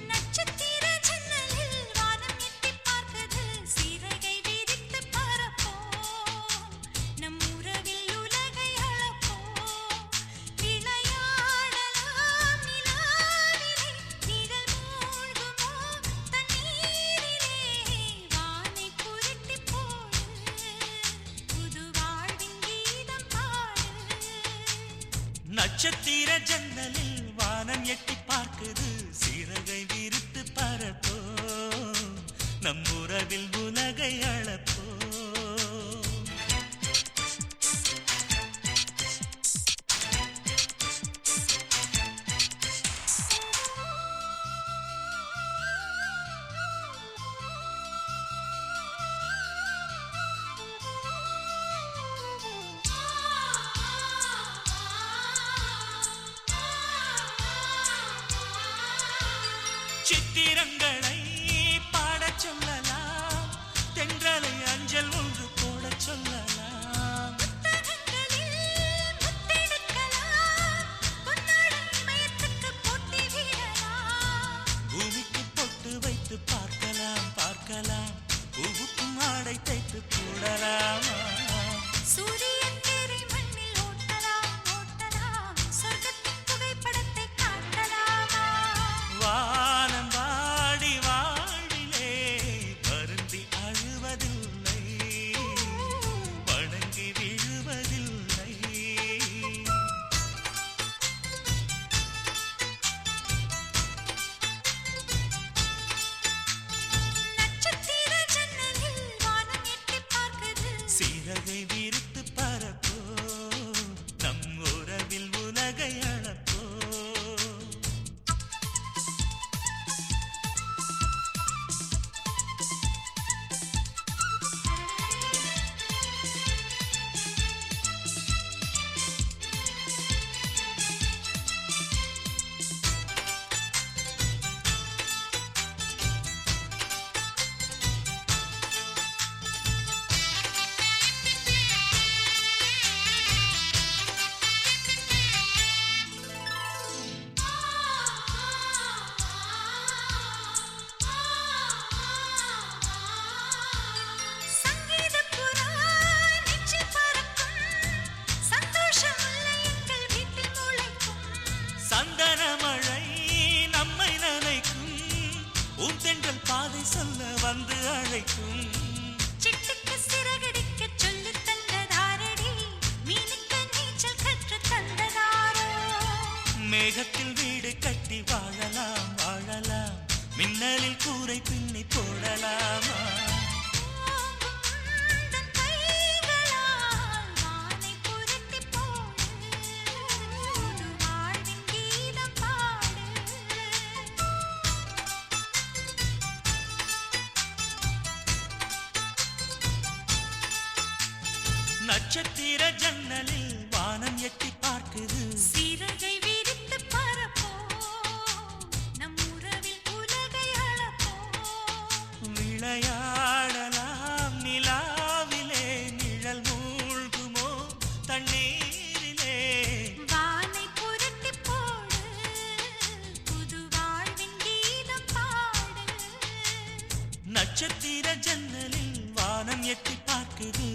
நட்சத்திர ஜன்னலில் வானம் எட்டிப் பார்க்குது சீரகை விரித்து பரப்போம் நம் உறவில் உலகை அளப்போம் விளையாடலாம் நிலாவிலே நிழல் மூழ்குமோ தண்ணீரிலே வானை புரட்டி போடு புது வாழ்வின் கீதம் பாடு நட்சத்திர ஜன்னலில் வானம் எட்டி பார்க்குது சிறகை விரித்து பரப்போ நம் உறவில் உலகை அளப்போ சித்திரங்களை பாடச் சொல்லலாம் தென்றலை அஞ்சல் ஒன்று போடச் சொல்லலாம் புத்தகங்களில் முத்தெடுக்கலாம் பொன்னாடை இமயத்துக்கு போட்டி விடலாம் பூமிக்கு பொட்டு வைத்து பார்க்கலாம் பார்க்கலாம் பூவுக்கும் ஆடை தைத்து போடலாமா சூரியன் தேரை மண்ணில் ஓட்டலாம் ஓட்டலாம் சொர்க்கத்தின் புகைப்படத்தை காட்டலாமா வானம் வாடி அழைக்கும் சிட்டுக்கு சிறகடிக்க சொல்லித் தந்ததாரடி மீனுக்கு நீச்சல் கற்றுத் தந்ததாரோ மேகத்தில் வீடு கட்டி வாழலாம் வாழலாம் மின்னலில் கூரை பின்னி போடலாமா தன் கைகளால் வானை புரட்டி போடு புது வாழ்வின் கீதம் பாடு நட்சத்திர ஜன்னலில் வானம் எட்டி பார்க்குது சிறகை விரித்து பறப்போம் நம் உறவில் உலகை அளப்போம் விளையாடலாம் நிலாவிலே நிழல் மூழ்குமோ தண்ணீரிலே வானை புரட்டி போடு புது வாழ்வின் கீதம் பாடு நட்சத்திர ஜன்னலில் வானம் எட்டி பார்க்குது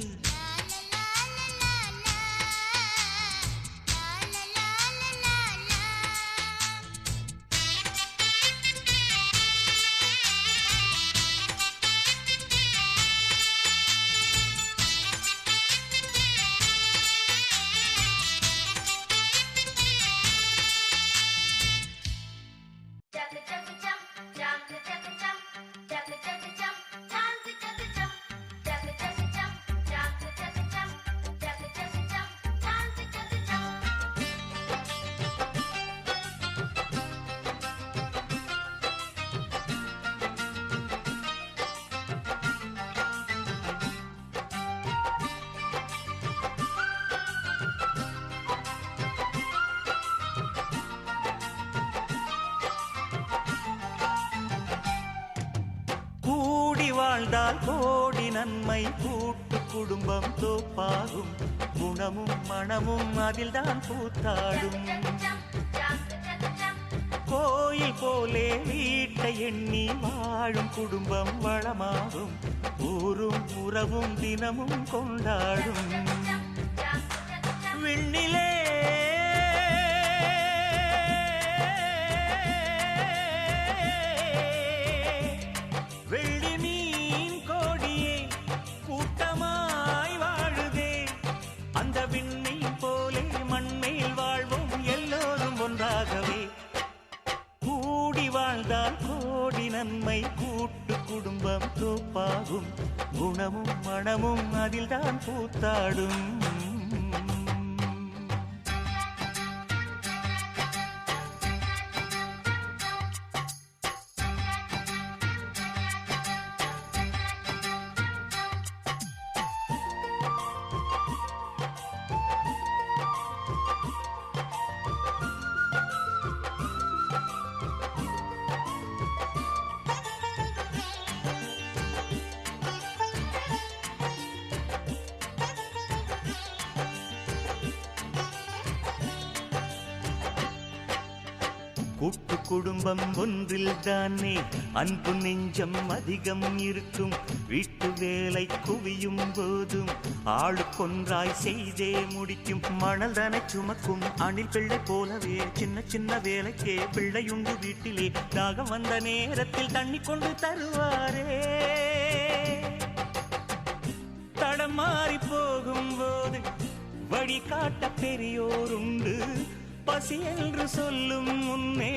கூடி வாழ்ந்தால் கோடி நன்மை கூட்டு குடும்பம் தோப்பாகும் குணமும் மனமும் அதில்தான் கூத்தாடும் கோயில் போலே வீட்டை எண்ணி வாழும் குடும்பம் வளமாகும் ஊரும் உறவும் தினமும் கொண்டாடும் விண்ணிலே வெள்ளி மீன் கோடியே கூட்டமாய் வாழுதே அந்த விண்மீன் போலே மண்மேல் வாழ்வோம் எல்லோரும் ஒன்றாகவே கூடி வாழ்ந்தால் கோடி நன்மை கூட்டு குடும்பம் தோப்பாகும் குணமும் மனமும் அதில்தான் கூத்தாடும் கூட்டு குடும்பம் ஒன்றில் தானே அன்பு நெஞ்சம் அதிகம் இருக்கும் வீட்டு வேலை குவியும் போதும் ஆளுக்கொன்றாய் செய்தே முடிக்கும் மணல் தானே சுமக்கும் அணில் பிள்ளை போலவே சின்ன சின்ன வேலைக்கே பிள்ளையுண்டு வீட்டிலே தாகம் வந்த நேரத்தில் தண்ணி கொண்டு தருவாரே தடம் மாறி போகும்போது வழிகாட்ட பெரியோருண்டு பசி என்று சொல்லும் முன்னே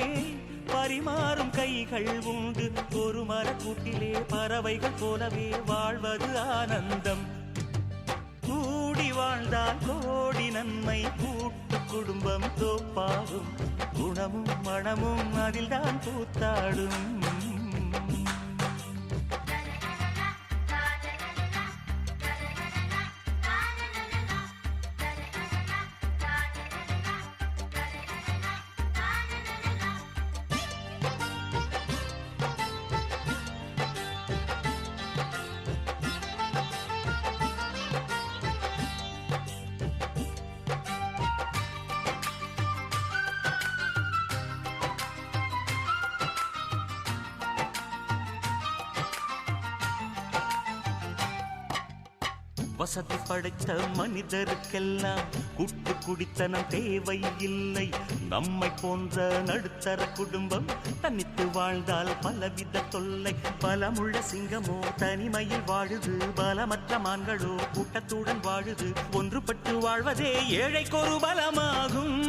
பரிமாறும் கைகள் உண்டு ஒரு மரக்கூட்டிலே பறவைகள் போலவே வாழ்வது ஆனந்தம் கூடி வாழ்ந்தால் கோடி நன்மை கூட்டு குடும்பம் தோப்பாகும் குணமும் மனமும் அதில்தான் கூத்தாடும் வசதி படைத்த மனிதருக்கெல்லாம் கூட்டு குடித்தனம் தேவை இல்லை. நம்மை போன்ற நடுத்தர குடும்பம் தனித்து வாழ்ந்தால் பலவித தொல்லை. பலமுள்ள சிங்கமோ தனிமையில் வாழுது, பலமற்ற மான்களோ கூட்டத்துடன் வாழுது. ஒன்றுபட்டு வாழ்வதே ஏழைக்கொரு பலமாகும்.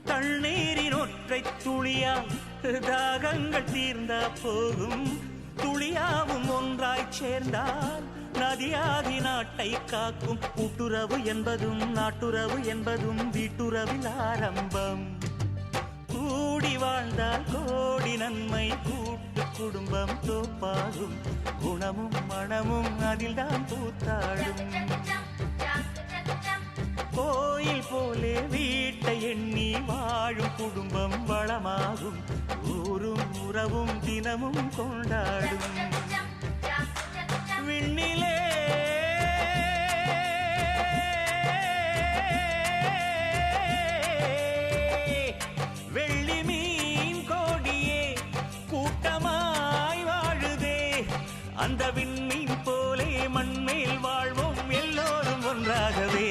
தண்ணீரின் ஒற்றை துளியால் தாகங்கள் தீர்ந்த போகும். துளியாவும் ஒன்றாய் சேர்ந்தால் நதியாதி நாட்டை காக்கும். கூட்டுறவு என்பதும் நாட்டுறவு என்பதும் வீட்டுறவில் ஆரம்பம். கூடி வாழ்ந்தால் கோடி நன்மை. கூட்டு குடும்பம் தோப்பாகும். குணமும் மனமும் அதில்தான் பூத்தாடும். கோயில் போலே வீட்டை எண்ணி வாழும் குடும்பம் வளமாகும். ஊரும் உறவும் தினமும் கொண்டாடும். விண்ணிலே வெள்ளி மீன் கோடியே கூட்டமாய் வாழுதே. அந்த விண்மீன் போலே மண்மேல் வாழ்வோம் எல்லோரும் ஒன்றாகவே.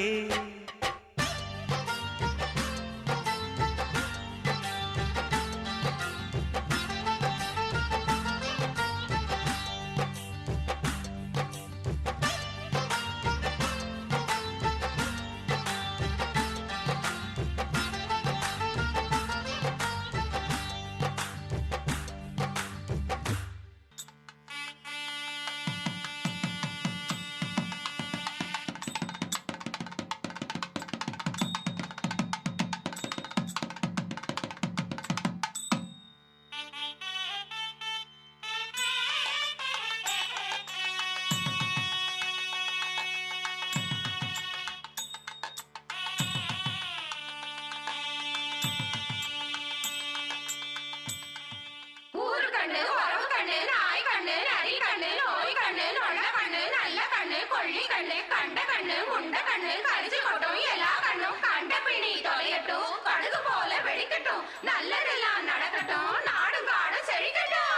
ஊரு கண்ணு, உறவு கண்ணு, நாய் கண்ணு, நரி கண்ணு, நோய் கண்ணு, நொல்ல கண்ணு, நல்ல கண்ணு, கொள்ளி கண்ணு, கண்ட கண்ணு, முண்ட கண்ணு, கரிச்சு கொட்டும் எல்லா கண்ணும் கண்ட பிணி தொலையட்டும். கடுகு போல வெடிக்கட்டும். நல்லதெல்லாம் நடக்கட்டும். நாடும் காடும் செழிக்கட்டும்.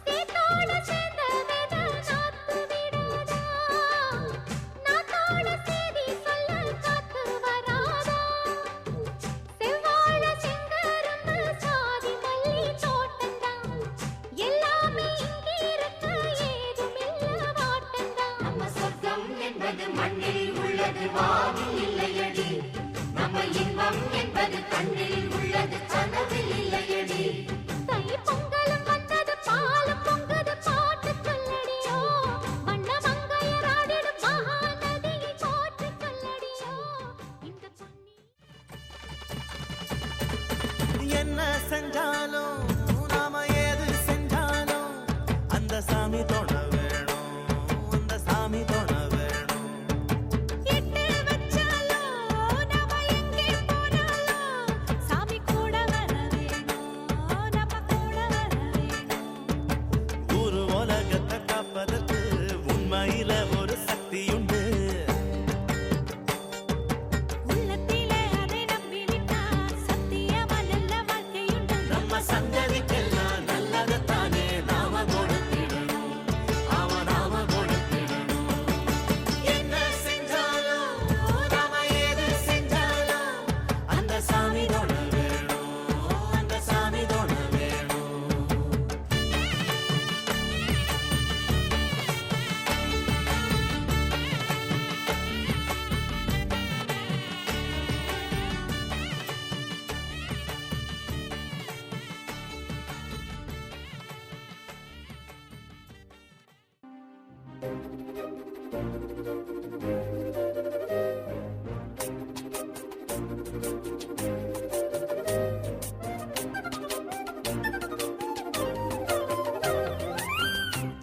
சேத்தோட சேர்ந்த தை பொங்கலும் வந்தது பாலும் பொங்குது பாட்டு சொல்லடியோ வண்ண மங்கையராடிடும் மகாநதியை போற்று சொல்லடியோ இந்த பொன்னி என்ன செஞ்சாலும் நாம ஏது செஞ்சாலும் அந்த சாமி தோண வேணும், அந்த சாமி தோண வேணும். எட்டு வச்சாலோ நாம எங்கே போனாலோ சாமி கூட வர வேணும், நம்ம கூட வர வேணும். ஊரு உலகத்தை காப்பதற்கு உண்மையில ஒரு சக்தியுண்டு. உள்ளத்திலே அதை நம்பிவிட்டா சத்தியமா நல்ல வாழ்க்கையுண்டு. நம்ம சந்ததிக்கெல்லாம் நல்லதைத்தானே நாம கொடுத்திடணும், நாம கொடுத்திடணும். என்ன செஞ்சாலும் நாம ஏது செஞ்சாலும் அந்த சாமி தோண வேணும், அந்த சாமி தோண வேணும்.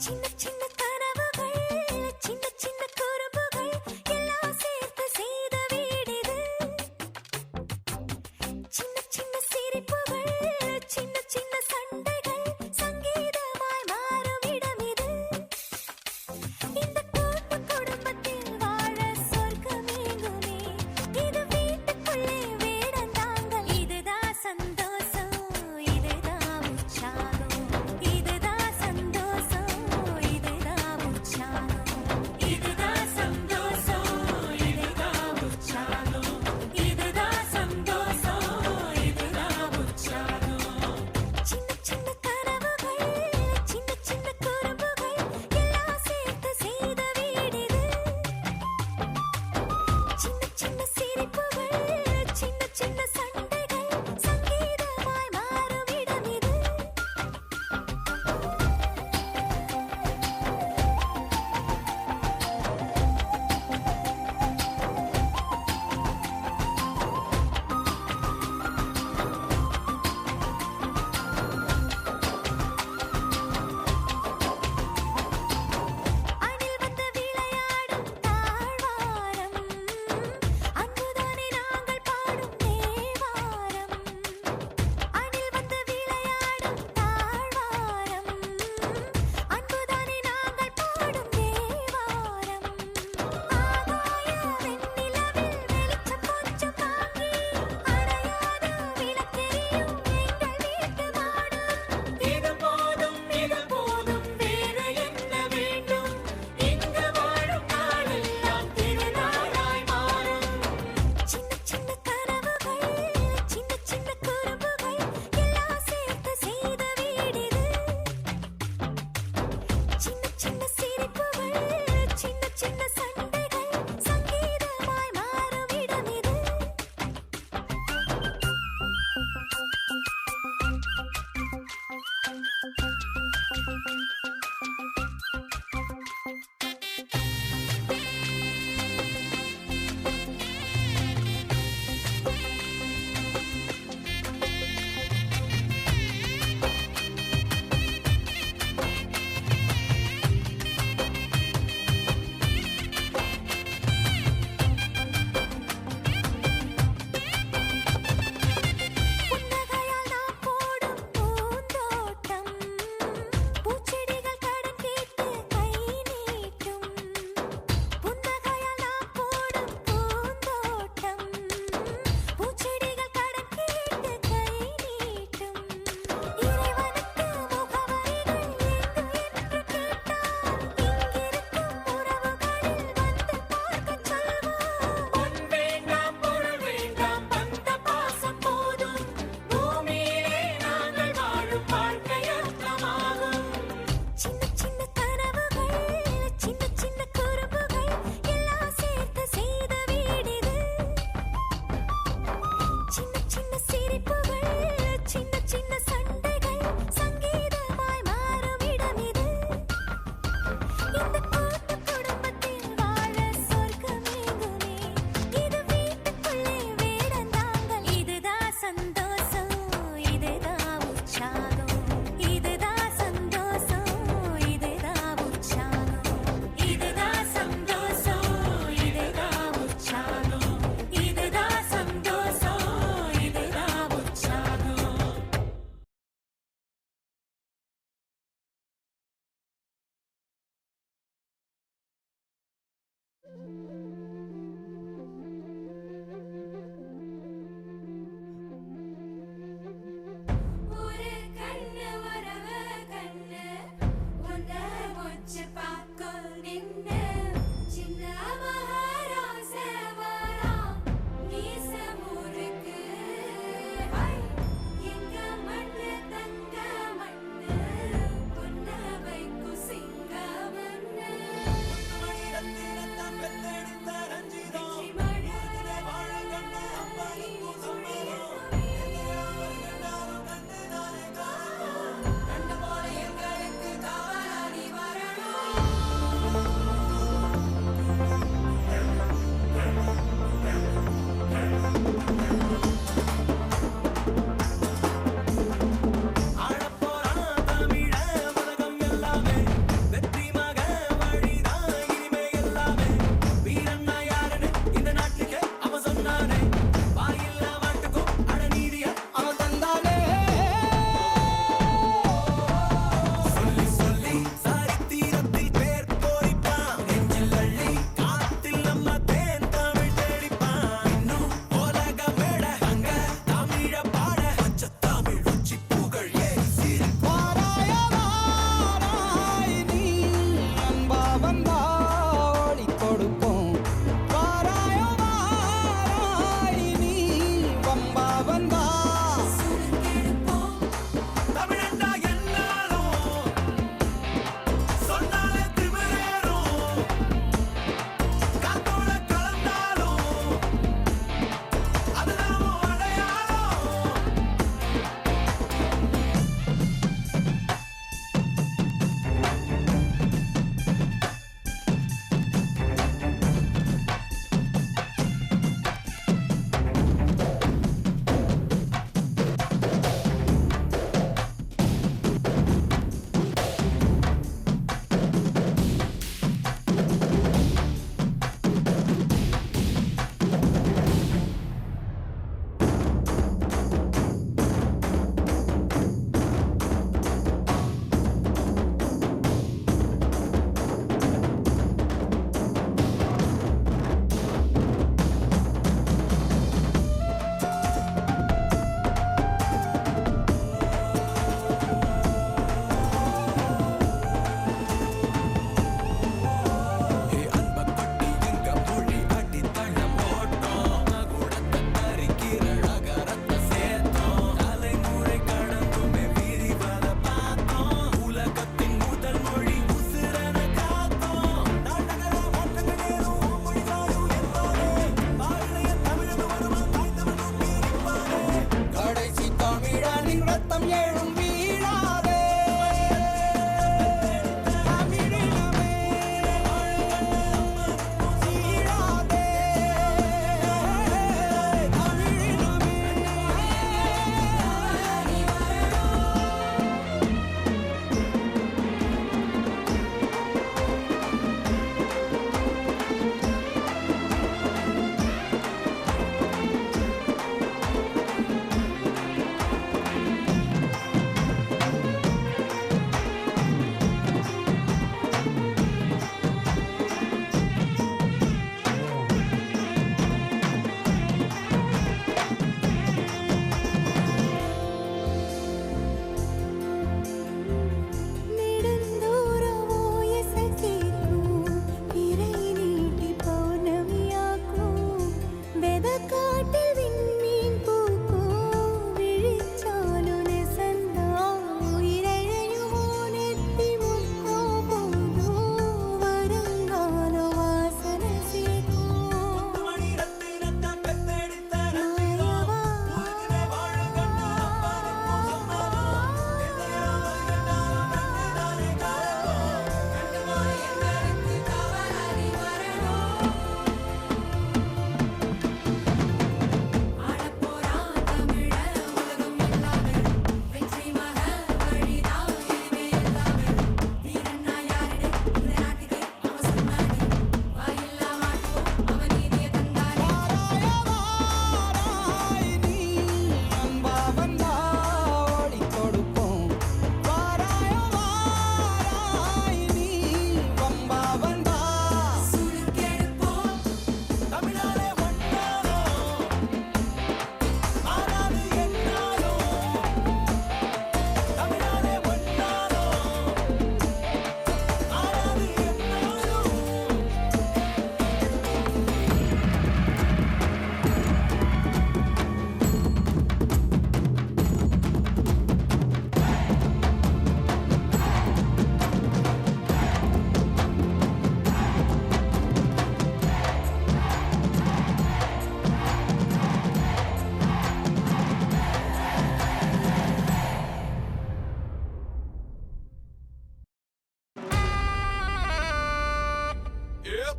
சின்ன சின்ன கனவுகள் சின்ன சின்ன குறும்புகள் எல்லாம் சேர்த்து செய்த வீடிது. சின்ன சின்ன சிரிப்புகள் சின்ன சின்ன சண்டைகள் சங்கீதமாய் மாறும் இடம் இது. இந்த கூட்டு குடும்பத்தில் ஒரு கண்ணு வரவ கண்ணு உன்ன முச்சு பார்க்கும் நின்னு சின்ன மகாராசவரா மீச முறுக்கு எங்க மண்ணு தங்க மண்ணு பொன்ன வைக்கும் சிங்க மண்ணு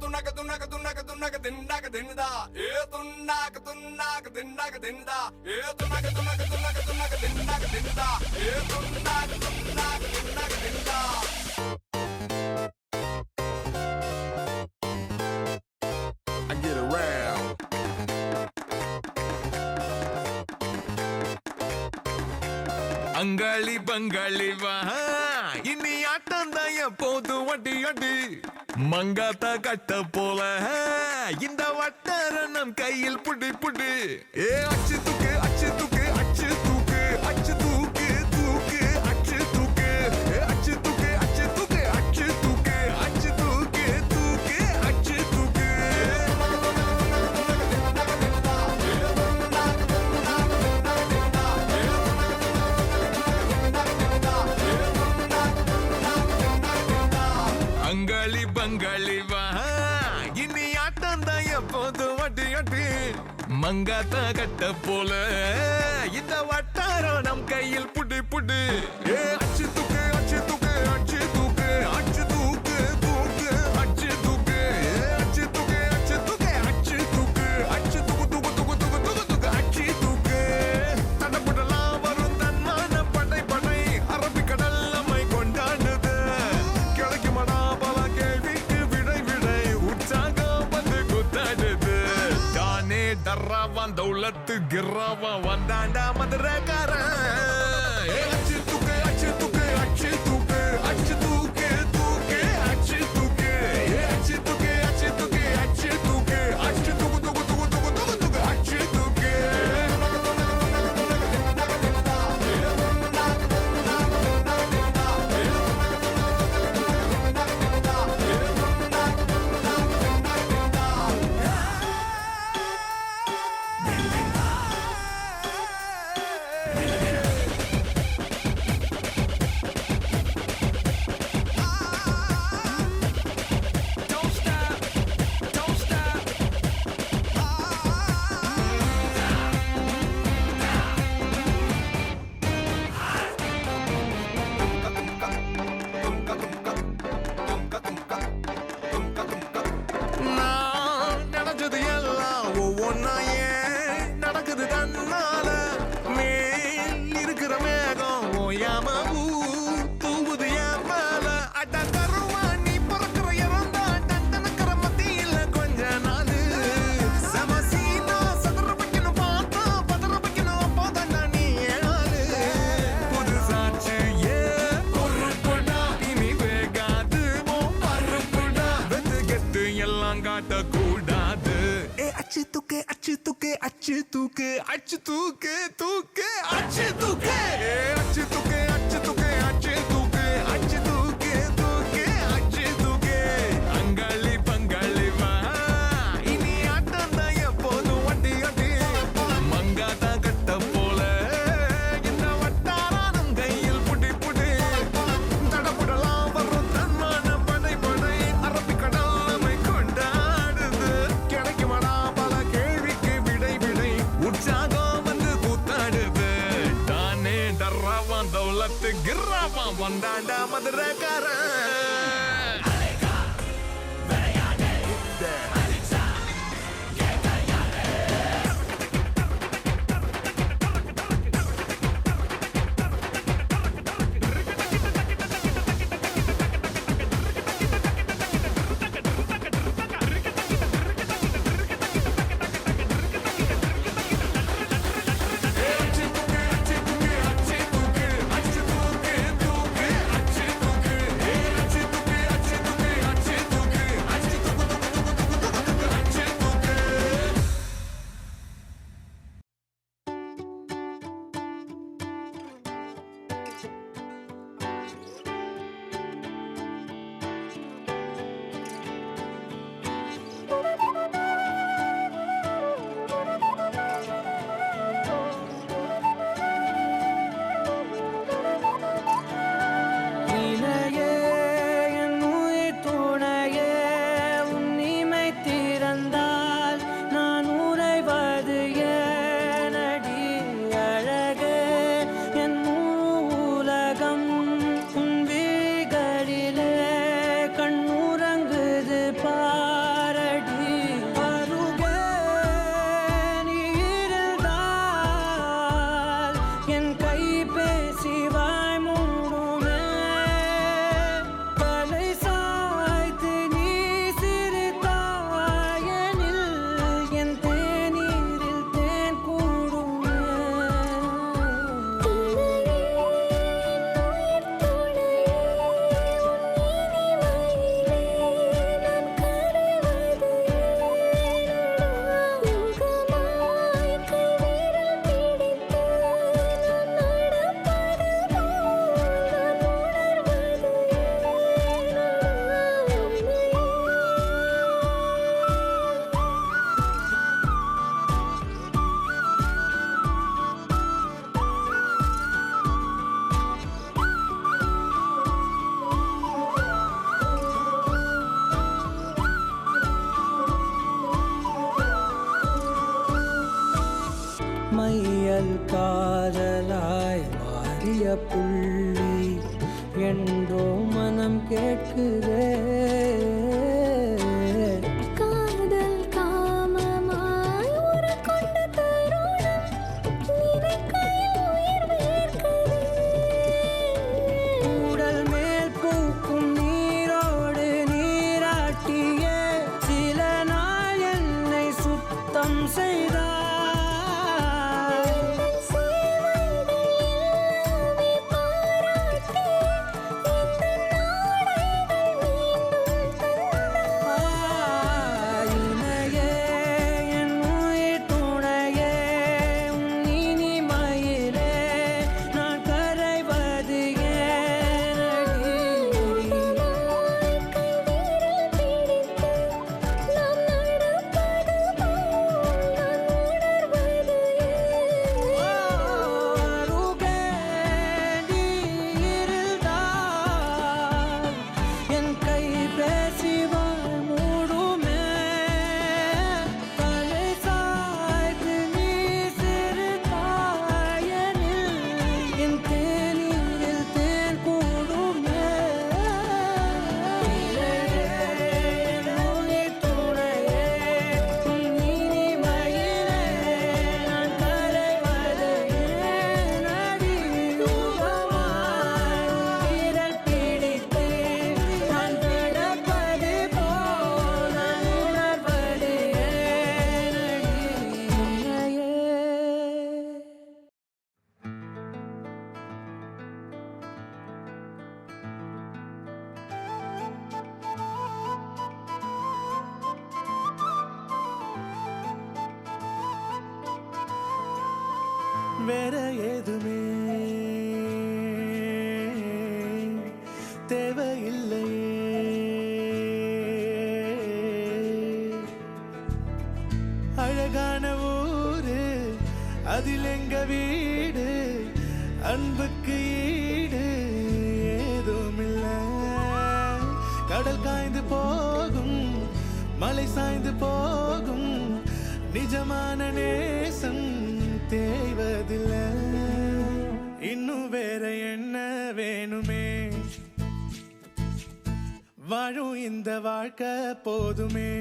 துண்ணாக்க துண்ணாக்க துண்ணாக்க துண்ணாக்க திண்டாக்க தின்னுதா ஏ துண்ணாக்க துண்ணாக்க திண்டாக்க தின்னுதா ஏ துண்ணாக்க துண்ணாக்க துண்ணாக்க துண்ணாக்க திண்டாக்க தின்னுதா ஏ துண்ணாக்க துண்ணாக்க திண்டாக்க தின்னுதா I get around. அங்காளி பங்காளி வா இனி ஆட்டம் தான் எப்போது வட்டி அடி மங்காத்த கட்ட போல இந்த வட்டார நம் கையில் புடி புடி ஏ அச்சு தூக்கு அச்சு தூக்கு அச்சு தூக்கு அச்சு தூக்கு தூக்கு அச்சு தூக்கு அச்சு தூக்கு அச்சு தூக்கு அச்சு தூக்கு அச்சு தூக்கு தூக்கு அச்சு தூக்கு அங்காளி பங்காளி வா இனி ஆட்டம் தான் எப்போது வட்டி அட்டி மங்காத்த கட்ட போல இந்த வட்டாரம் நம் கையில் புடி புடி ஏ அச்சு தூக்கு அச்சு தூக்கு அச்சு தூக்கு அச்சு தூக்கு தூக்கு அச்சு தூக்கு அச்சு தூக்கு அச்சு தூக்கு அச்சு தூக்கு அச்சு தூக்கு தூக்கு தூக்கு தூக்கு தூக்கு தூக்கு அச்சு தூக்கு தடப்படலாம் வரும் தன்மான படை படை அரபிக்கடல் நம்மை கொண்டாடுது கிடைக்குமடா பல கேள்விக்கு விடை விடை உற்சாகம் வந்து குத்தாடுது தானே டர்ராவான் தௌலத்து கிர்ராவா வந்தாண்டா மதுரக்காரன் அச்சு தூக்கு அச்சு தூக்கு அச்சு தூக்கு அச்சு தூக்கு தூக்கு அச்சு தூக்கு அச்சு தூக்கு அச்சு தூக்கு அச்சு தூக்கு அச்சு தூக்கு தூக்கு தூக்கு தூக்கு தூக்கு தூக்கு அச்சு தூக்கு Don't stop, don't stop. நான் நடந்தது எல்லாம் ஒவ்வொன்னா ஏன் நடக்குது தன்னால மேல் இருக்கிற மேகம் ஓயாம தூவுது என் மேல அட கருவா நீ பிறக்கிற இறந்தா டண்டனக்கிற மத்தியில கொஞ்ச நாள் சமசீனா சதுர வைக்கணும் பார்த்தா பதற வைக்கணும் அப்போதாண்டா நீ ஏழாளு புது சாட்சி ஏ பொறுப்புடா இனி வேகாது பருப்புடா வெத்து கெத்து எல்லாம் காட்டக்கூடாது ஏ அச்சு தூக்கு அச்சு தூக்கு அச்சு தூக்கு அச்சு தூக்கு தூக்கு அச்சு தூக்கு ஏ அச்சு தூக்கு அச்சு தூக்கு அச்சு தூக்கு அச்சு தூக்கு தூக்கு அச்சு தூக்கு அங்காளி பங்காளி வா இனி ஆட்டம் தான் எப்போதும் வட்டி அட்டி மங்காத்தா கட்ட போல இந்த வட்டாரம் கையில் புடி புடி தடபுடலாம் வரும் தன்மான படை படை அரபிக்கடல் நம்மை கொண்டாடுது கிடைக்குமடா பல கேள்விக்கு விடை விடை உற்சாகம் வந்து கூத்தாடுது தானே டர்ராவான் தௌலத்து கிர்ராவான் வந்தாண்டா மதுரக்காரன் அச்சு புள்ளி என்றோ மனம் கேட்குதே. காதல் காமமாய் உருக்கொண்ட தருணம் நினைக்கையில் உயிர் வேர்க்குதே. உடல் மேல் பூக்கும் நீரோடு நீராட்டியே சில நாள் என்னை சுத்தம் செய்தார். வேற ஏதுமே தேவையில்லையே. அழகான ஊரு அதில் எங்க வீடு, அன்புக்கு ஈடு ஏதுமில்ல. கடல் காய்ந்து போகும் மலை சாய்ந்து போகும் நிஜமான நேசம் தேய்வதில்லை. இன்னும் வேற என்ன வேணுமே, வாழும் இந்த வாழ்க்கை போதுமே.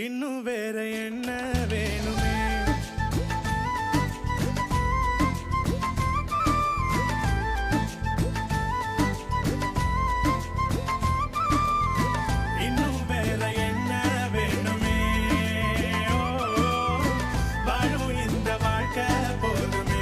இன்னும் வேற என்ன வேணுமே. இன்னும் வேற என்ன வேணுமே. ஓ, வாழும் இந்த வாழ்க்கை போதுமே.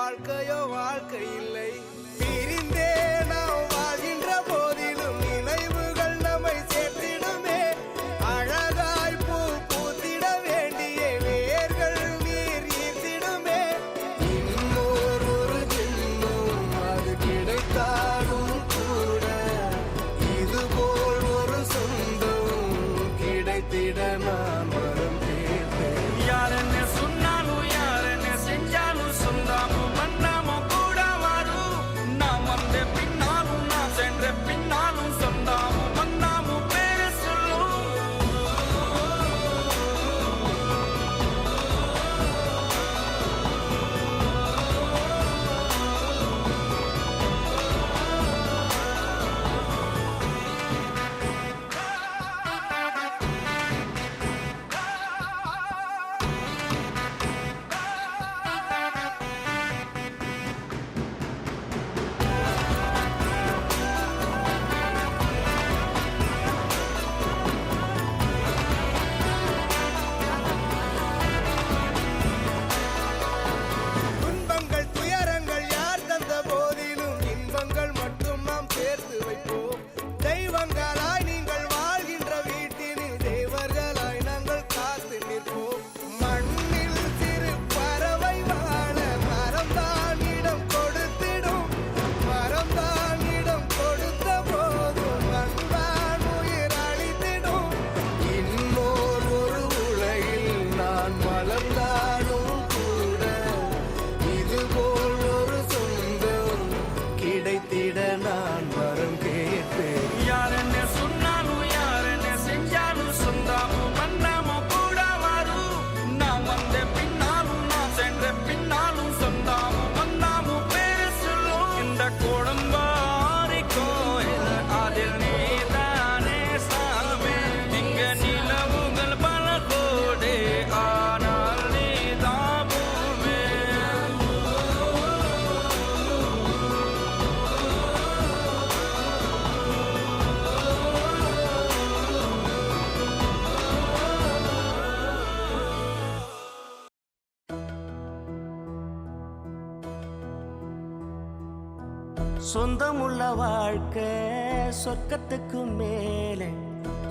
வாழ்க்கையோ வாழ்க்கை இல்லை. பிரிந்தே நாம் வாழ்கின்ற போதிலும் நினைவுகள் நம்மை சேர்த்திடுமே. அழகாய் பூ பூத்திட வேண்டிய வேர்கள் நீர் ஈர்த்திடுமே. இன்னொரு ஜென்மம் அது கிடைத்தாலும் கூட இதுபோல் ஒரு சொந்தம் கிடைத்திட நான் வரம் கேட்பேன். யார் என்ன சொன்னாலும் யார் என்ன செஞ்சாலும் சொந்தாமும் மன்னாமும் கூட வரும். நாம் வந்த பின்னாலும் நாம் சென்ற பின்னாலும் சொந்தாமும் மன்னாமும் பேர சொல்லும். துன்பங்கள் துயரங்கள் யார் தந்த போதிலும் இன்பங்கள் மட்டும் நாம் சேர்த்து வைப்போம். தெய்வங்களாய் நீங்கள் வாழ்கின்ற வீட்டினில் தேவர்களாய் நாங்கள் காத்து நிற்போம். மண்ணில் சிறு பறவை வாழ மரம்தான் இடம் கொடுத்திடும். மரம்தான் இடம் கொடுத்த போதும் மண்தான் உயிர் அளித்திடும். இன்னோர் ஒரு உலகில் நான் வளர்ந்தாலும் கூட இதுபோல் ஒரு சொந்தம் கிடைத்திட நான் வரம் கேட்பேன். யார் என்ன சொன்னாலும் யார் என்ன செஞ்சாலும் சொந்தாமும் மன்னாமும் கூட வரும். நாம் வந்த பின்னாலும் நாம் சென்ற பின்னாலும் சொந்தாமும் மன்னாமும் பேர சொல்லும். இந்த குடும்பாரி கோயில் அதில் நீதானே சாமி. இங்க நிலவுகள் பல கோடி ஆனால் நீதான் பூமி. சொந்தமுள்ள வாழ்க்கை சொர்க்கத்துக்கு மேலே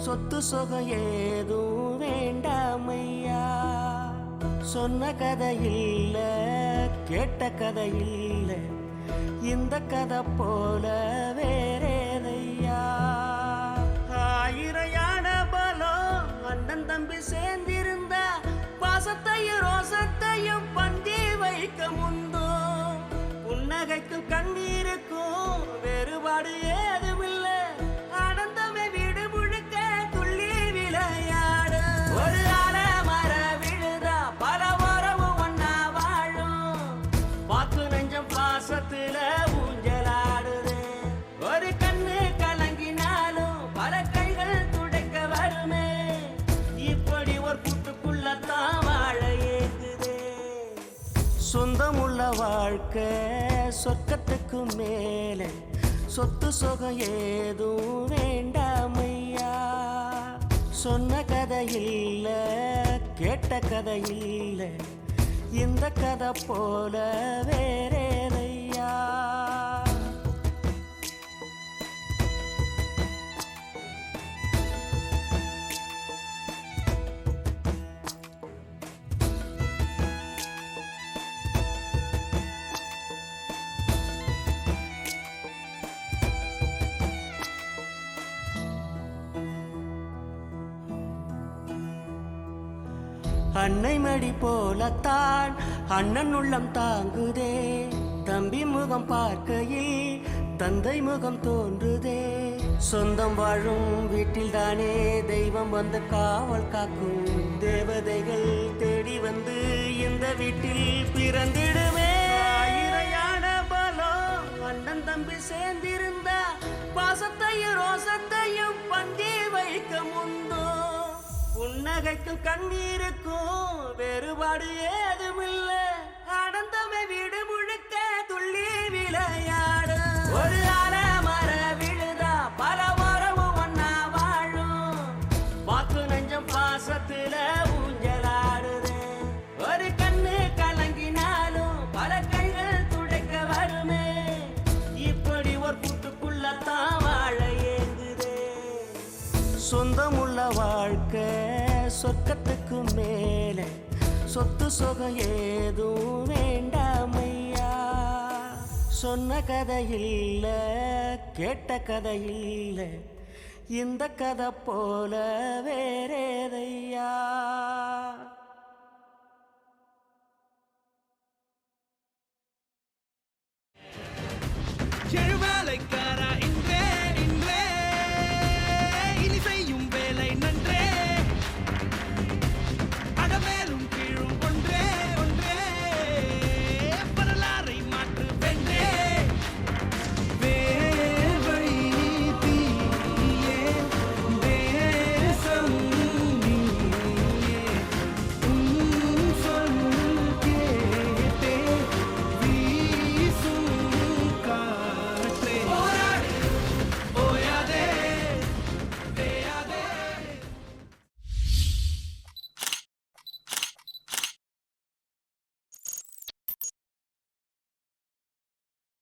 சொத்து சொகம் ஏதும் வேண்டாமையா. சொன்ன கதை இல்ல கேட்ட கதை இல்ல இந்த கதை போல வேறேதையா. ஆயிரம் யானை பலம் அண்ணன் தம்பி சேர்ந்திருந்தா பாசத்தையும் ரோசத்தையும் பந்தி வைக்க முந்தோ. புன்னகைக்கும் கண்ணீருக்கும் வேறுபாடு ஏதுமில்ல. ஆனந்தமே வீடு முழுக்க துள்ளி விளையாடு. ஒரு மர விழுதா பல உறவும் ஒன்னா வாழும். வாக்கு நெஞ்சம் பாசத்துல ஊஞ்சலாடுது. ஒரு கண்ணு கலங்கினாலும் பல கைகள் துடைக்க வருமே. இப்படி ஒரு கூட்டுக்குள்ளத்தான் வாழ ஏகுதே. சொந்தமுள்ள வாழ்க்கை சொர்க்கத்துக்கு மேலே சொத்து சொகம் ஏதும் வேண்டாமையா. சொன்ன கதை இல்ல கேட்ட கதை இல்ல இந்த கதை போல வேறேதையா. அன்னை மடி போலத்தான் அண்ணன் உள்ளம் தாங்குதே. தம்பி முகம் பார்க்கையில் தந்தை முகம் தோன்றுதே. சொந்தம் வாழும் வீட்டில் தானே தெய்வம் வந்து காவல் காக்கும். தேவதைகள் தேடி வந்து இந்த வீட்டில் பிறந்திடுமே. ஆயிரையான பலம் அண்ணன் தம்பி சேர்ந்திருந்தா பாசத்தையும் ரோசத்தையும் பந்தி வைக்க முந்தோ. புன்னகைக்கும் கண்ணீருக்கும் வேறுபாடு ஏதுமில்ல. ஆனந்தமே வீடு முழுக்க துள்ளி விளையாடு. ஒரு மர விழுதா பல உறவும் ஒன்னா வாழும். வாக்கு நெஞ்சம் பாசத்துல ஊஞ்சலாடுது. ஒரு கண்ணு கலங்கினாலும் பல கைகள் இதுக்கு மேல சொத்து சுகம் ஏதும் வேண்டாமையா. சொன்ன கதை இல்ல, கேட்ட கதை இல்ல, இந்த கதை போல வேறேதையா.